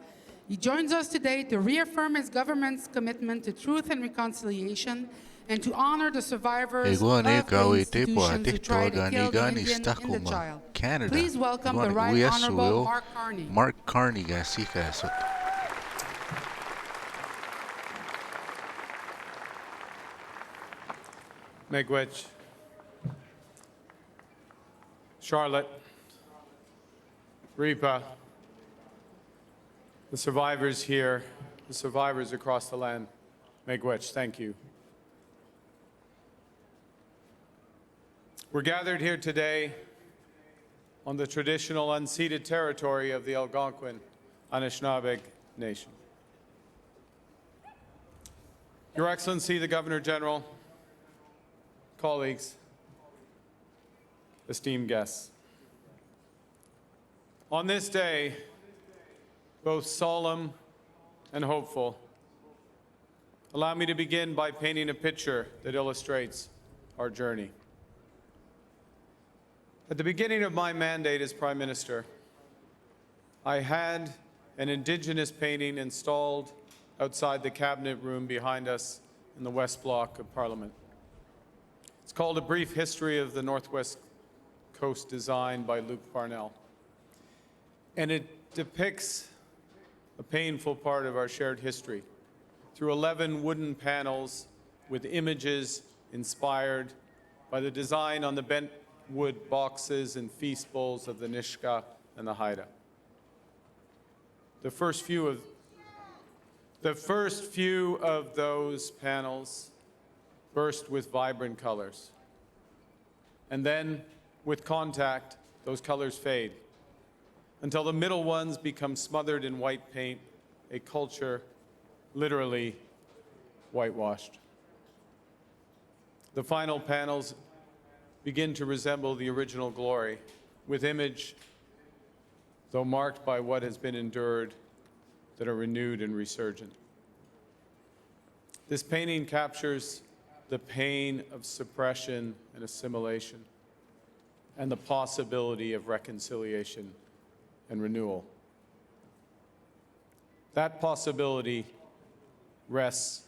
He joins us today to reaffirm his government's commitment to truth and reconciliation and to honor the survivors of the institutions who tried to kill the Indian and the child. Please welcome the Right Honourable Mark Carney. Mark Carney gasikaasot. Miigwech, Charlotte, Repa, the survivors here, the survivors across the land. Miigwech, thank you. We're gathered here today on the traditional unceded territory of the Algonquin Anishinaabe Nation. Your Excellency, the Governor General, colleagues, esteemed guests. On this day, both solemn and hopeful, allow me to begin by painting a picture that illustrates our journey. At the beginning of my mandate as Prime Minister, I had an Indigenous painting installed outside the Cabinet room behind us in the West Block of Parliament. It's called A Brief History of the Northwest Coast, designed by Luke Parnell. And it depicts a painful part of our shared history through 11 wooden panels with images inspired by the design on the bent wood boxes and feast bowls of the Nishka and the Haida. The first few of those panels burst with vibrant colors. And then, with contact, those colors fade until the middle ones become smothered in white paint, a culture literally whitewashed. The final panels begin to resemble the original glory, with image, though marked by what has been endured, that are renewed and resurgent. This painting captures the pain of suppression and assimilation, and the possibility of reconciliation and renewal. That possibility rests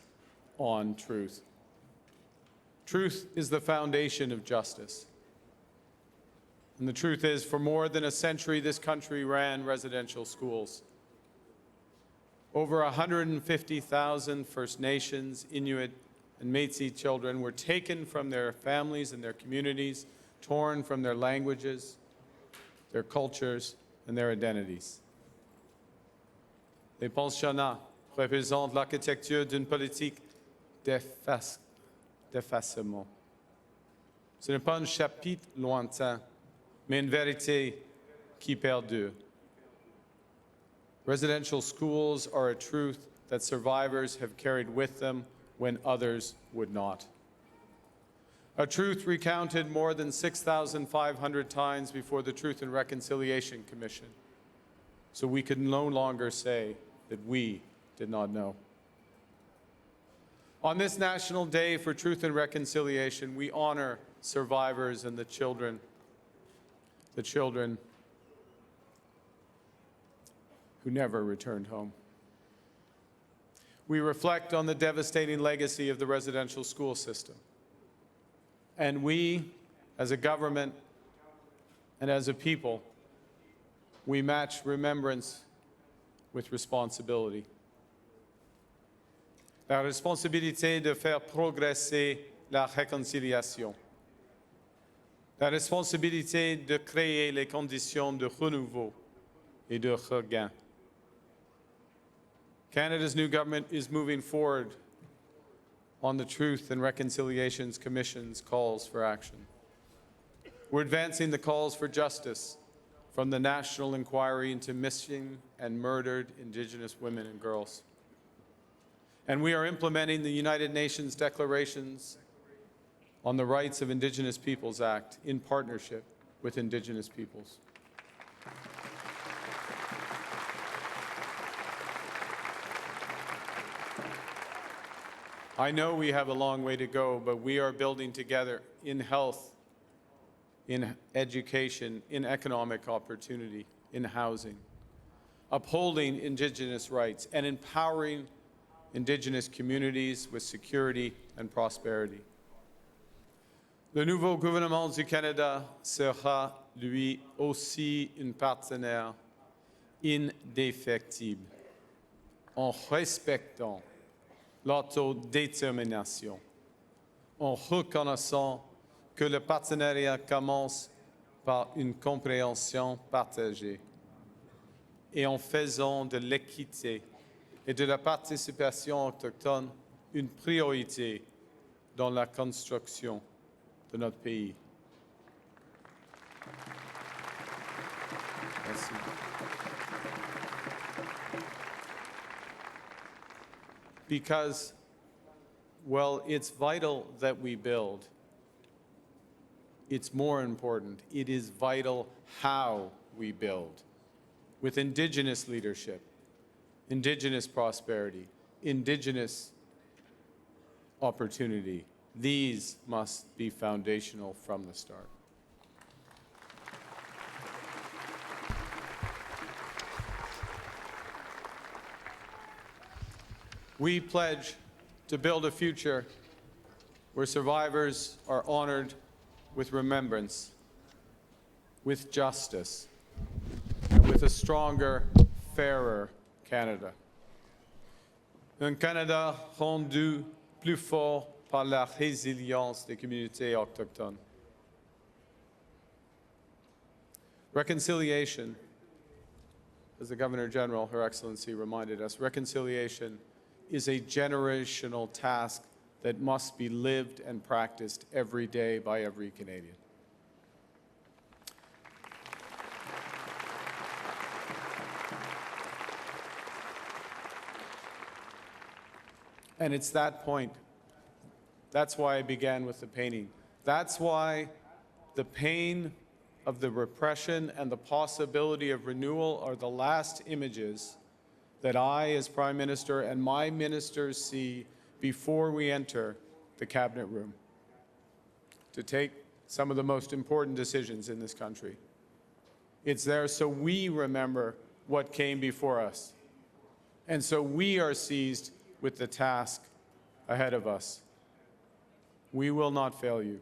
on truth. Truth is the foundation of justice. And the truth is, for more than a century, this country ran residential schools. Over 150,000 First Nations, Inuit, and Métis children were taken from their families and their communities, torn from their languages, their cultures, and their identities. Les pensionnats représentent l'architecture d'une politique d'effacement. Ce n'est pas un chapitre lointain, mais une vérité qui perdure. Residential schools are a truth that survivors have carried with them when others would not. A truth recounted more than 6,500 times before the Truth and Reconciliation Commission, so we could no longer say that we did not know. On this National Day for Truth and Reconciliation, we honor survivors and the children who never returned home. We reflect on the devastating legacy of the residential school system. And we, as a government and as a people, we match remembrance with responsibility. La responsabilité de faire progresser la réconciliation. La responsabilité de créer les conditions de renouveau et de regain. Canada's new government is moving forward on the Truth and Reconciliation Commission's calls for action. We're advancing the calls for justice from the National Inquiry into Missing and Murdered Indigenous Women and Girls. And we are implementing the United Nations Declarations on the Rights of Indigenous Peoples Act in partnership with Indigenous peoples. I know we have a long way to go, but we are building together in health, in education, in economic opportunity, in housing, upholding Indigenous rights, and empowering Indigenous communities with security and prosperity. Le nouveau gouvernement du Canada sera, lui aussi, un partenaire indéfectible en respectant l'autodétermination, en reconnaissant que le partenariat commence par une compréhension partagée et en faisant de l'équité et de la participation autochtone une priorité dans la construction de notre pays. Merci. Because, well, it's vital that we build. It's more important, it is vital how we build. With Indigenous leadership, Indigenous prosperity, Indigenous opportunity. These must be foundational from the start. We pledge to build a future where survivors are honored with remembrance, with justice, and with a stronger, fairer Canada. Un Canada rendu plus fort par la résilience des communautés autochtones. Reconciliation, as the Governor General, Her Excellency, reminded us, reconciliation is a generational task that must be lived and practiced every day by every Canadian. And it's that point. That's why I began with the painting. That's why the pain of the repression and the possibility of renewal are the last images that I, as Prime Minister, and my ministers see before we enter the Cabinet room to take some of the most important decisions in this country. It's there so we remember what came before us, and so we are seized with the task ahead of us. We will not fail you.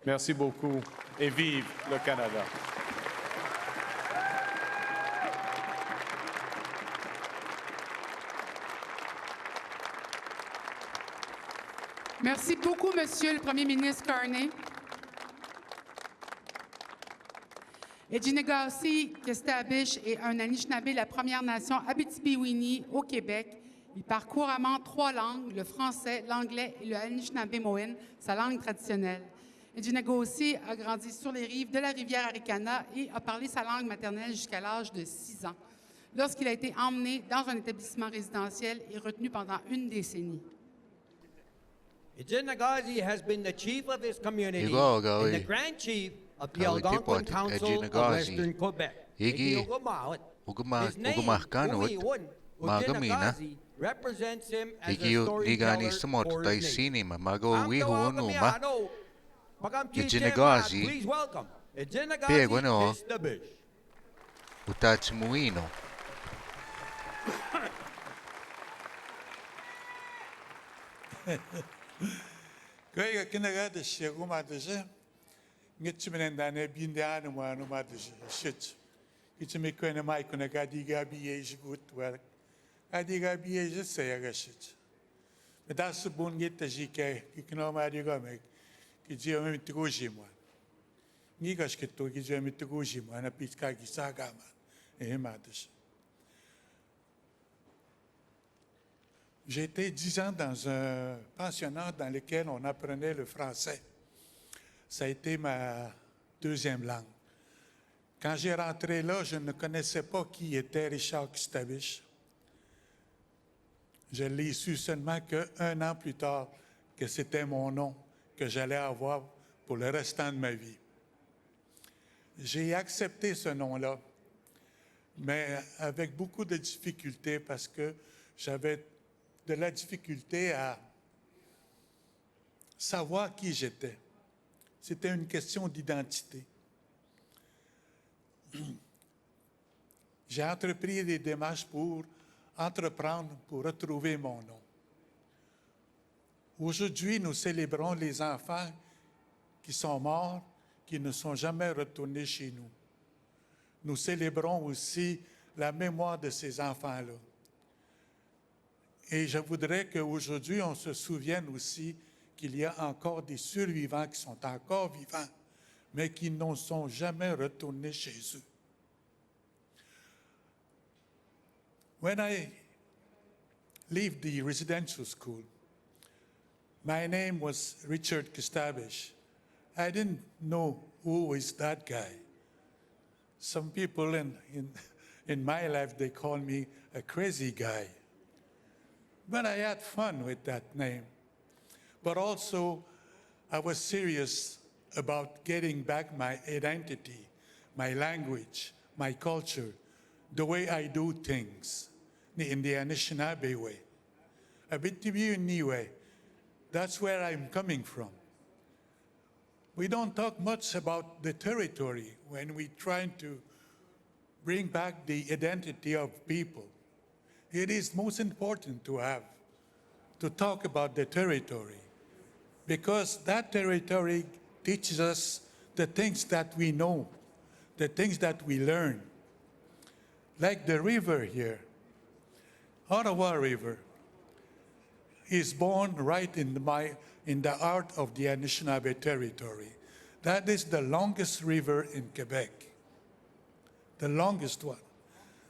Merci beaucoup et vive le Canada. Merci beaucoup, Monsieur le Premier ministre Carney. Indigenous Kestabish est un Anishinaabe, la Première Nation Abitibi-Winnie au Québec. Il parle couramment 3 langues, le français, l'anglais et le Anishinaabe-Moine, sa langue traditionnelle. Indigenous a grandi sur les rives de la rivière Arikana et a parlé sa langue maternelle jusqu'à l'âge de 6 ans, lorsqu'il a été emmené dans un établissement résidentiel et retenu pendant une décennie. Indigenous has been the chief of his community Igo, and the grand chief of the Algonquin Council of Western Quebec. Igi ugumarkanut magamina represents him as igi a storyteller niganistamot for his nation. taisinima magawi huunuma Indigenous, Indigenous please welcome Peguano Indigenous Kestabish. utatsimuino. Kaya kinagada siya kumata siya. Ngitsuminandane bindahan mo ano mata siya. Shit. Kitsimiko na mai kuna kadiga biye sigut wala. Kadiga biye siya saya ka shit. Medas bun gita jike kikno mariga me. Kijiyo me mituguji mo. Ngigas kito kijiyo mituguji mo na pitka kisagama. Mata siya. J'ai été 10 ans dans un pensionnat dans lequel on apprenait le français. Ça a été ma deuxième langue. Quand j'ai rentré là, je ne connaissais pas qui était Richard Kestabish. Je l'ai su seulement qu'un an plus tard, que c'était mon nom que j'allais avoir pour le restant de ma vie. J'ai accepté ce nom-là, mais avec beaucoup de difficultés parce que j'avais de la difficulté à savoir qui j'étais. C'était une question d'identité. J'ai entrepris des démarches pour retrouver mon nom. Aujourd'hui, nous célébrons les enfants qui sont morts, qui ne sont jamais retournés chez nous. Nous célébrons aussi la mémoire de ces enfants-là. Et je voudrais qu'aujourd'hui, on se souvienne aussi qu'il y a encore des survivants qui sont encore vivants, mais qui ne sont jamais retournés chez eux. When I left the residential school, my name was Richard Kistabish. I didn't know who is that guy. Some people in my life, they call me a crazy guy. But I had fun with that name. But also, I was serious about getting back my identity, my language, my culture, the way I do things in the Anishinaabe way. Abitibi way. That's where I'm coming from. We don't talk much about the territory when we try to bring back the identity of people. It is most important to talk about the territory, because that territory teaches us the things that we know, the things that we learn. Like the river here, Ottawa River, is born right in the heart of the Anishinaabe territory. That is the longest river in Quebec, the longest one.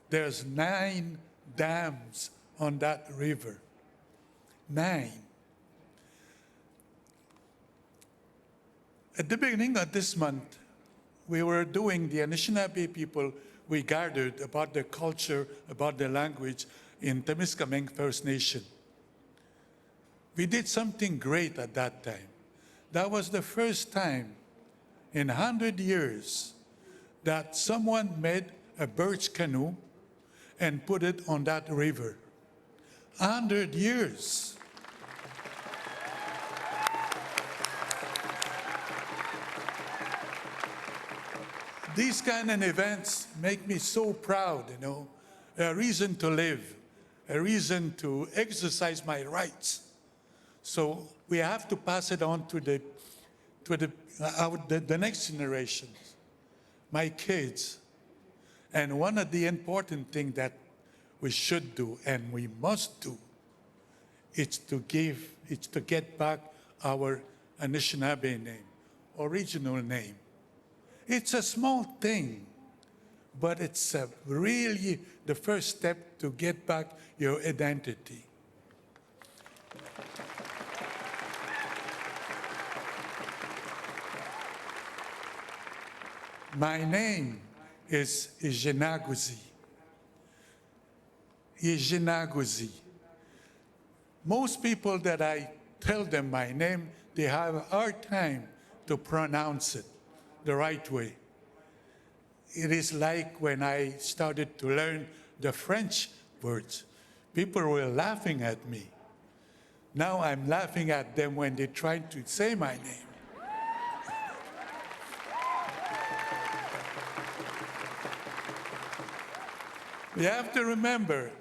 There's 9 dams on that river. 9. At the beginning of this month, we were doing the Anishinaabe people, we gathered about their culture, about their language in Temiskaming First Nation. We did something great at that time. That was the first time in 100 years that someone made a birch canoe and put it on that river. 100 years. These kind of events make me so proud, you know, a reason to live, a reason to exercise my rights. So we have to pass it on to the next generations, my kids. And one of the important things that we should do and we must do is to get back our Anishinaabe name, original name. It's a small thing, but it's really the first step to get back your identity. My name is Ijenaguzi. Ijenaguzi. Most people that I tell them my name, they have a hard time to pronounce it the right way. It is like when I started to learn the French words. People were laughing at me. Now I'm laughing at them when they try to say my name. We have to remember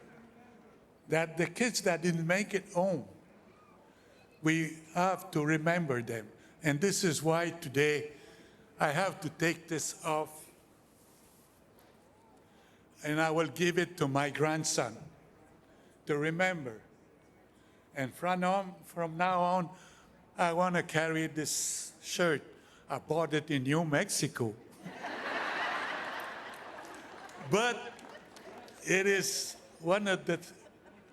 that the kids that didn't make it home, we have to remember them. And this is why today I have to take this off and I will give it to my grandson to remember. And from now on, I want to carry this shirt. I bought it in New Mexico. But it is one of the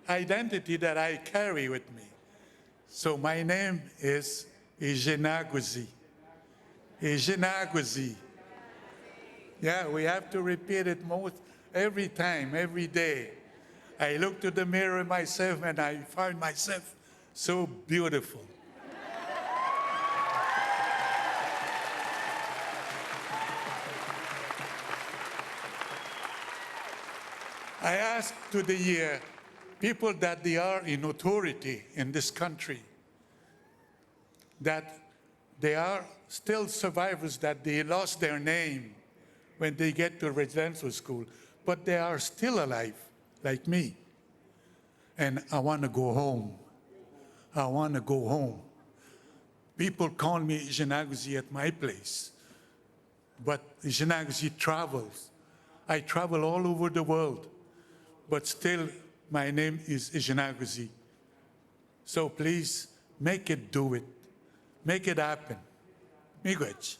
identity that I carry with me. So my name is Ijenaguzi. Ijenaguzi. Yeah, we have to repeat it every time, every day. I look to the mirror myself and I find myself so beautiful. I ask to the year, people that they are in authority in this country, that they are still survivors, that they lost their name when they get to residential school, but they are still alive, like me. And I want to go home. I want to go home. People call me Ijanaguzi at my place, but Ijanaguzi travels. I travel all over the world, but still my name is Ijanaguzi. So please, make it do it. Make it happen. Miigwech.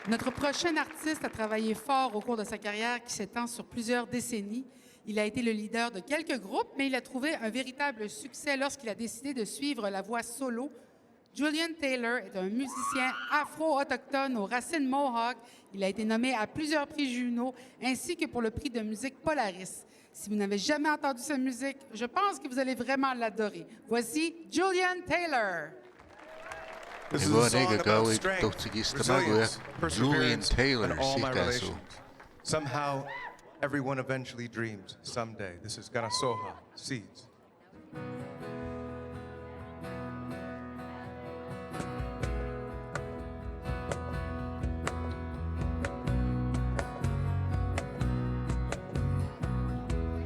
Notre prochain artiste a travaillé fort au cours de sa carrière qui s'étend sur plusieurs décennies. Il a été le leader de quelques groupes, mais il a trouvé un véritable succès lorsqu'il a décidé de suivre la voie solo. Julian Taylor est un musicien afro-autochtone aux racines Mohawk. Il a été nommé à plusieurs prix Juno, ainsi que pour le prix de musique Polaris. Si vous n'avez jamais entendu sa musique, je pense que vous allez vraiment l'adorer. Voici Julian Taylor. This is a song about strength, resilience, perseverance, and all my relations. Somehow, everyone eventually dreams someday. This is Ganasoha, Seeds.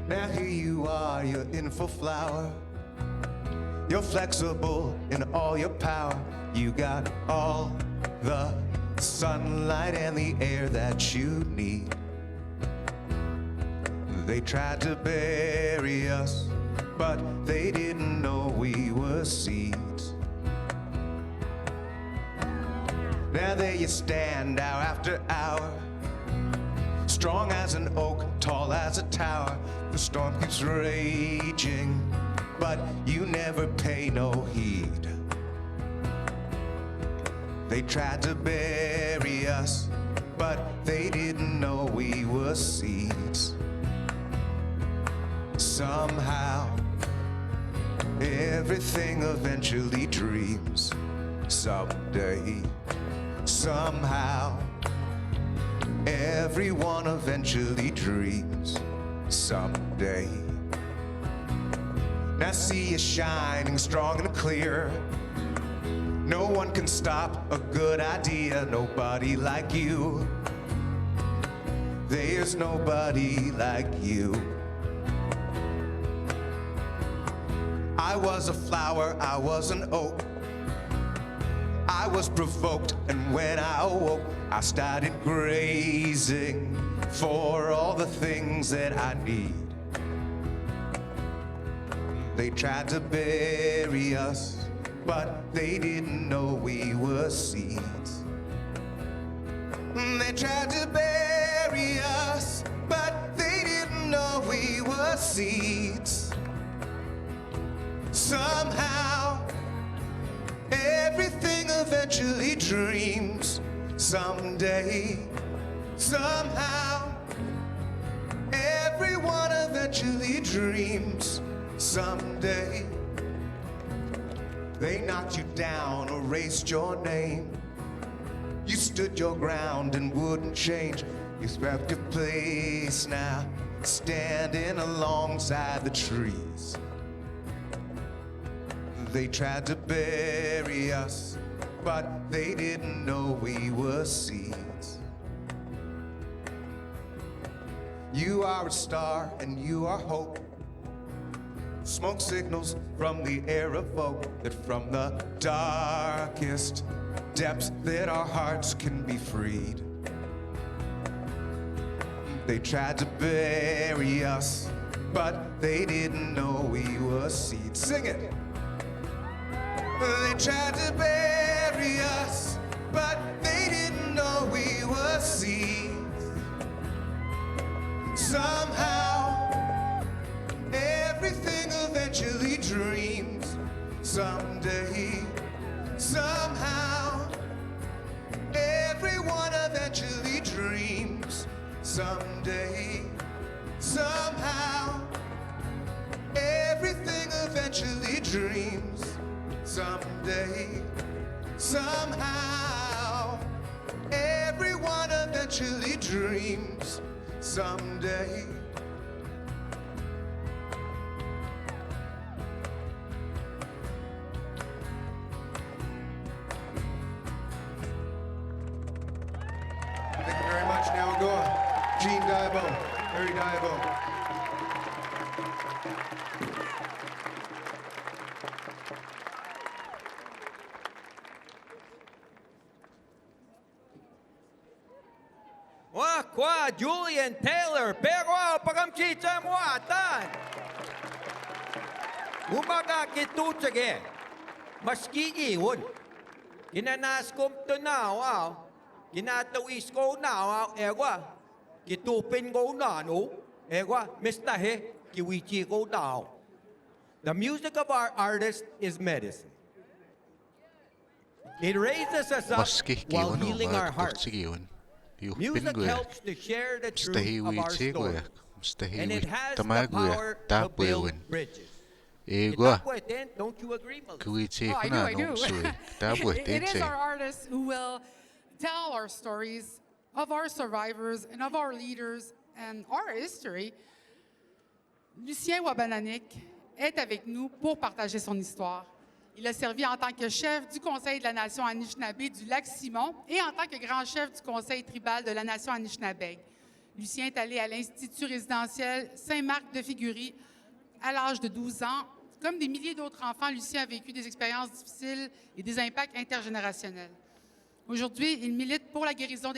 Now here you are, you're in full flower. You're flexible in all your power. You got all the sunlight and the air that you need. They tried to bury us, but they didn't know we were seeds. Now there you stand hour after hour, strong as an oak, tall as a tower. The storm keeps raging, but you never pay no heed. They tried to bury us, but they didn't know we were seeds. Somehow, everything eventually dreams someday. Somehow, everyone eventually dreams someday. Now see you shining strong and clear. No one can stop a good idea, nobody like you. There's nobody like you. I was a flower, I was an oak. I was provoked, and when I awoke, I started grazing for all the things that I need. They tried to bury us, but they didn't know we were seeds. They tried to bury us, but they didn't know we were seeds. Somehow, everything eventually dreams someday. Somehow, everyone eventually dreams someday. They knocked you down, erased your name. You stood your ground and wouldn't change. You swept your place now, standing alongside the trees. They tried to bury us, but they didn't know we were seeds. You are a star and you are hope. Smoke signals from the air evoke that from the darkest depths that our hearts can be freed. They tried to bury us, but they didn't know we were seeds. Sing it! They tried to bury us, but they didn't know we were seeds. Somehow, everything eventually dreams someday. Somehow, everyone eventually dreams someday. Somehow, everything eventually dreams someday. Somehow, dreams someday. Thank you very much. Now we'll go Gene Diabo, Harry Diabo. Qua Julian Taylor, pero pagamchicha mo atan. Umaga kitutsage. Maski iwon. Kinanaskom to now, kinatawis ko now, egwa. Kitupin ko na, no? Egwa, mistahe, kiwichi ko now. The music of our artists is medicine. It raises us up while healing our hearts. Music helps to share the truth of our story, and it has the power to build bridges. Don't you agree, Melissa? I do. It is our artists who will tell our stories of our survivors and of our leaders and our history. Lucien Wabananik est avec nous pour partager son histoire. Il a servi en tant que chef du Conseil de la Nation Anishinaabe du Lac-Simon et en tant que grand chef du Conseil tribal de la Nation Anishinaabe. Lucien est allé à l'Institut résidentiel Saint-Marc de Figuerie à l'âge de 12 ans. Comme des milliers d'autres enfants, Lucien a vécu des expériences difficiles et des impacts intergénérationnels. Aujourd'hui, il milite pour la guérison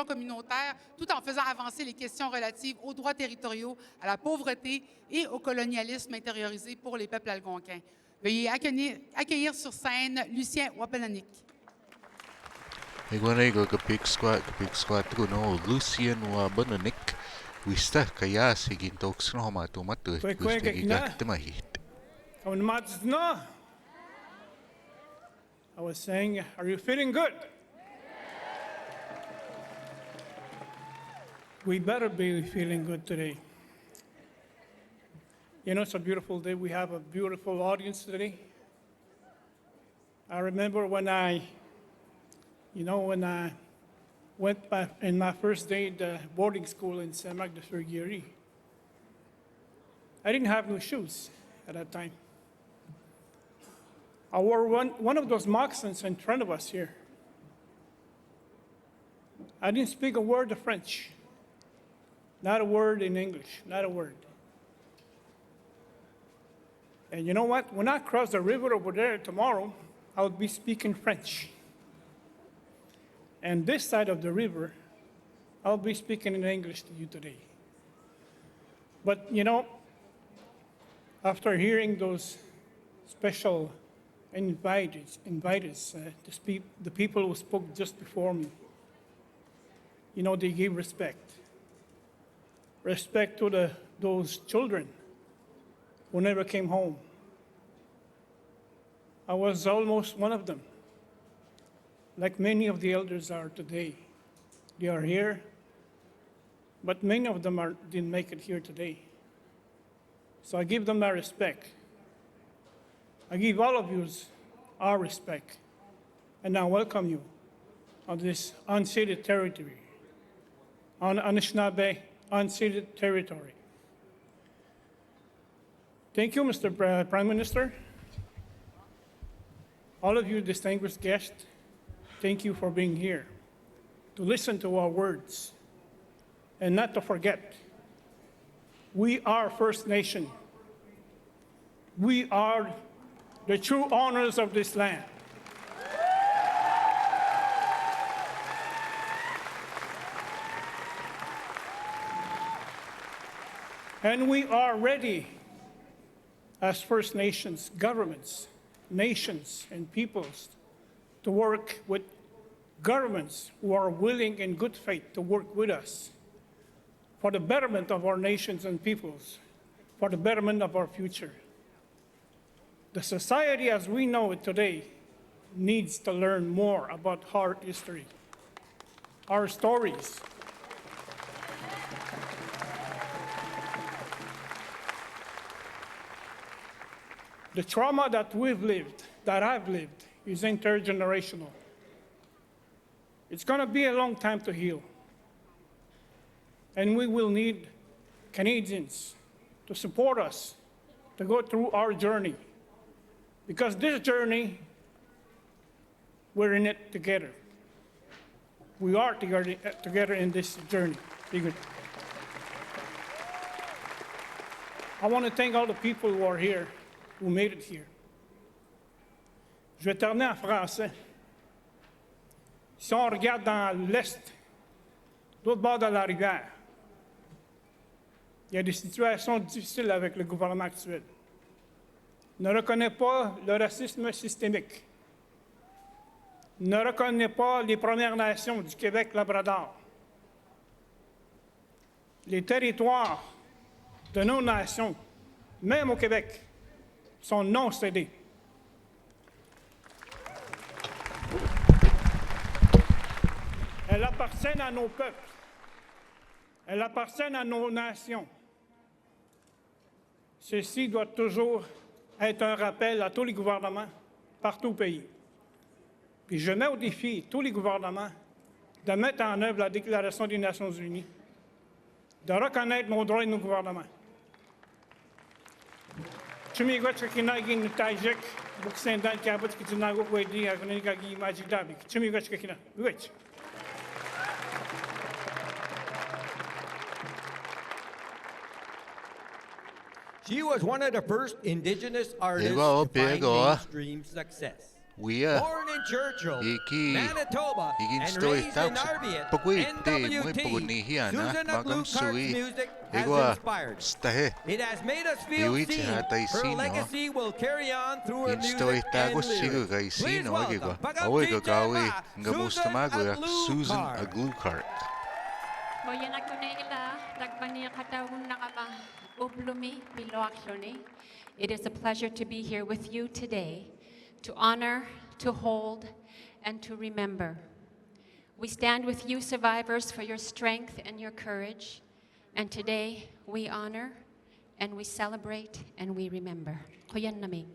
communautaire tout en faisant avancer les questions relatives aux droits territoriaux, à la pauvreté et au colonialisme intériorisé pour les peuples algonquins. Veuillez accueillir sur scène Lucien Wabananik. Lucien Wabananik. Wista kaya sigin talks no mato matu gusto gigatmahit. I was saying, are you feeling good? We better be feeling good today. You know, it's a beautiful day. We have a beautiful audience today. I remember when I went back in my first day at the boarding school in Saint-Marc de Figuerie. I didn't have no shoes at that time. I wore one of those moccasins in front of us here. I didn't speak a word of French. Not a word in English, not a word. And you know what? When I cross the river over there tomorrow, I'll be speaking French. And this side of the river, I'll be speaking in English to you today. But you know, after hearing those special invitees, the people who spoke just before me, you know, they gave respect. Respect to those children who never came home. I was almost one of them, like many of the elders are today. They are here, but many of them didn't make it here today. So I give them my respect. I give all of you our respect, and I welcome you on this unceded territory, on Anishinaabe unceded territory. Thank you, Mr. Prime Minister. All of you distinguished guests, thank you for being here to listen to our words and not to forget. We are First Nation. We are the true owners of this land. And we are ready as First Nations governments, nations, and peoples to work with governments who are willing in good faith to work with us for the betterment of our nations and peoples, for the betterment of our future. The society as we know it today needs to learn more about our history, our stories. The trauma that we've lived, that I've lived, is intergenerational. It's going to be a long time to heal. And we will need Canadians to support us to go through our journey. Because this journey, we're in it together. We are together in this journey. I want to thank all the people who are here, who made it here. Je vais terminer en français. Si on regarde dans l'Est, l'autre bord de la rivière, il y a des situations difficiles avec le gouvernement actuel. Ne reconnaît pas le racisme systémique. Ne reconnaît pas les Premières Nations du Québec-Labrador. Les territoires de nos nations, même au Québec, sont non cédés. Elles appartiennent à nos peuples. Elles appartiennent à nos nations. Ceci doit toujours être un rappel à tous les gouvernements partout au pays. Puis je mets au défi tous les gouvernements de mettre en œuvre la Déclaration des Nations Unies, de reconnaître nos droits et nos gouvernements. Chumigwa chakina gin tajek buksendan kabut kitinago kwedi agnika gi majidabi. Chumigwa chakina. Wait. She was one of the first Indigenous artists Ego, to find Ego. mainstream success. Born in Churchill, Manitoba, and raised in Arviat, NWT, Susan Aglukart's music has inspired. It has made us feel seen. Her legacy will carry on through her music and lyrics. Please welcome, Susan Aglukart. It is a pleasure to be here with you today to honor, to hold, and to remember. We stand with you, survivors, for your strength and your courage. And today we honor and we celebrate and we remember. Koyan namig.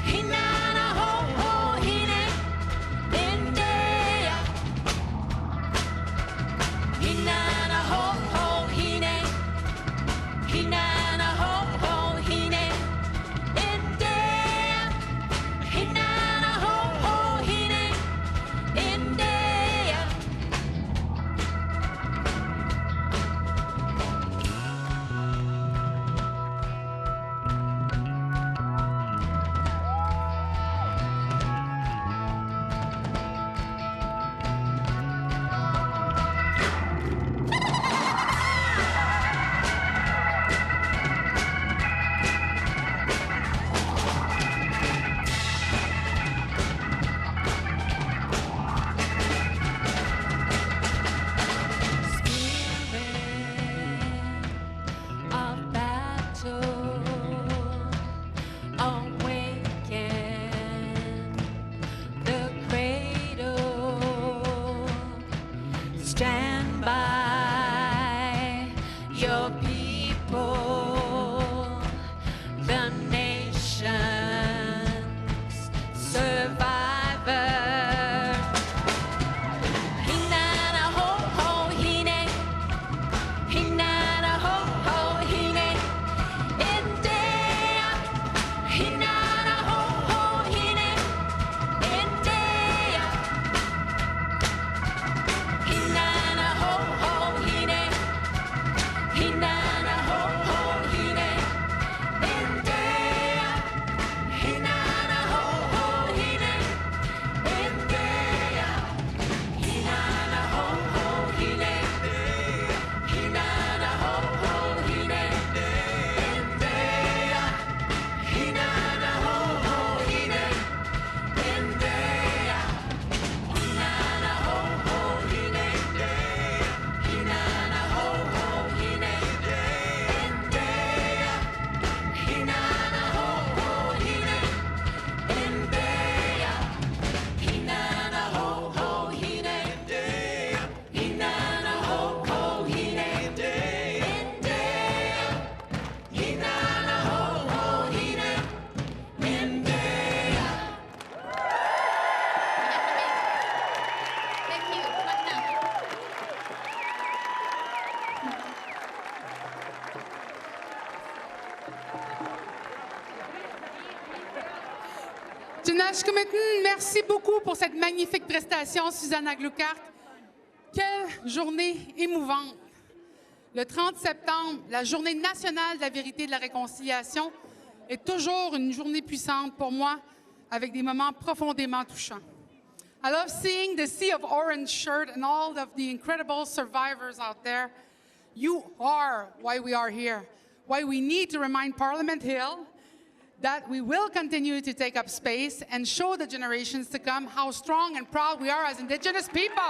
Hina Merci beaucoup pour cette magnifique prestation, Susanna Gluckart. Quelle journée émouvante. Le 30 septembre, la journée nationale de la vérité et de la réconciliation, est toujours une journée puissante pour moi, avec des moments profondément touchants. I love seeing the sea of orange shirt and all of the incredible survivors out there. You are why we are here, why we need to remind Parliament Hill that we will continue to take up space and show the generations to come how strong and proud we are as Indigenous people.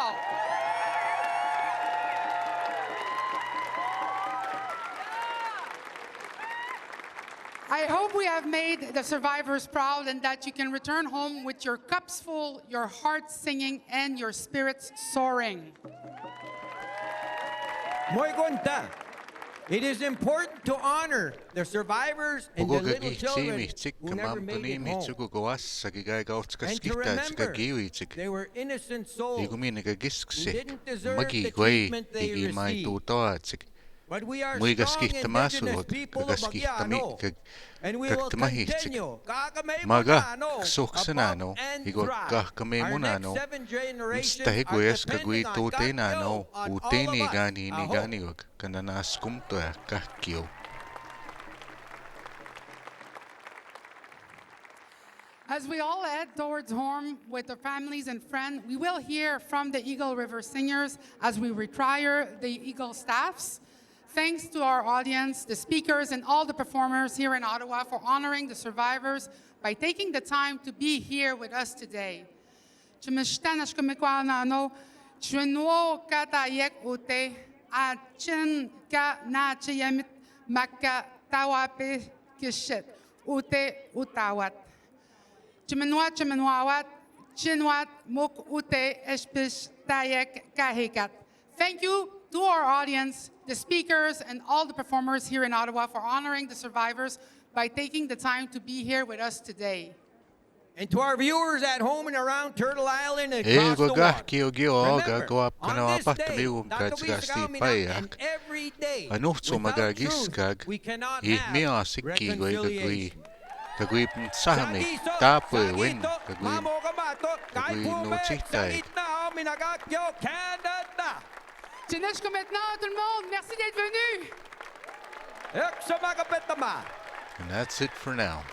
I hope we have made the survivors proud and that you can return home with your cups full, your hearts singing, and your spirits soaring. Muy gonta. It is important to honor the survivors and the little children who never made it home. And to remember, they were innocent souls who didn't deserve the treatment they received. But we are strong Indigenous people of Bagiano, and we will continue above and thrive. Our next 7 generations are depending on God know on all of us. As we all head towards home with our families and friends, we will hear from the Eagle River Singers as we retire the Eagle staffs. Thanks to our audience, the speakers, and all the performers here in Ottawa for honoring the survivors by taking the time to be here with us today. Thank you to our audience, the speakers, and all the performers here in Ottawa for honoring the survivors by taking the time to be here with us today. And to our viewers at home and around Turtle Island and across the world, remember, on this day, and every day, without truth, we cannot have reconciliation. Jusqu'à maintenant, tout le monde, merci d'être venu. And that's it for now.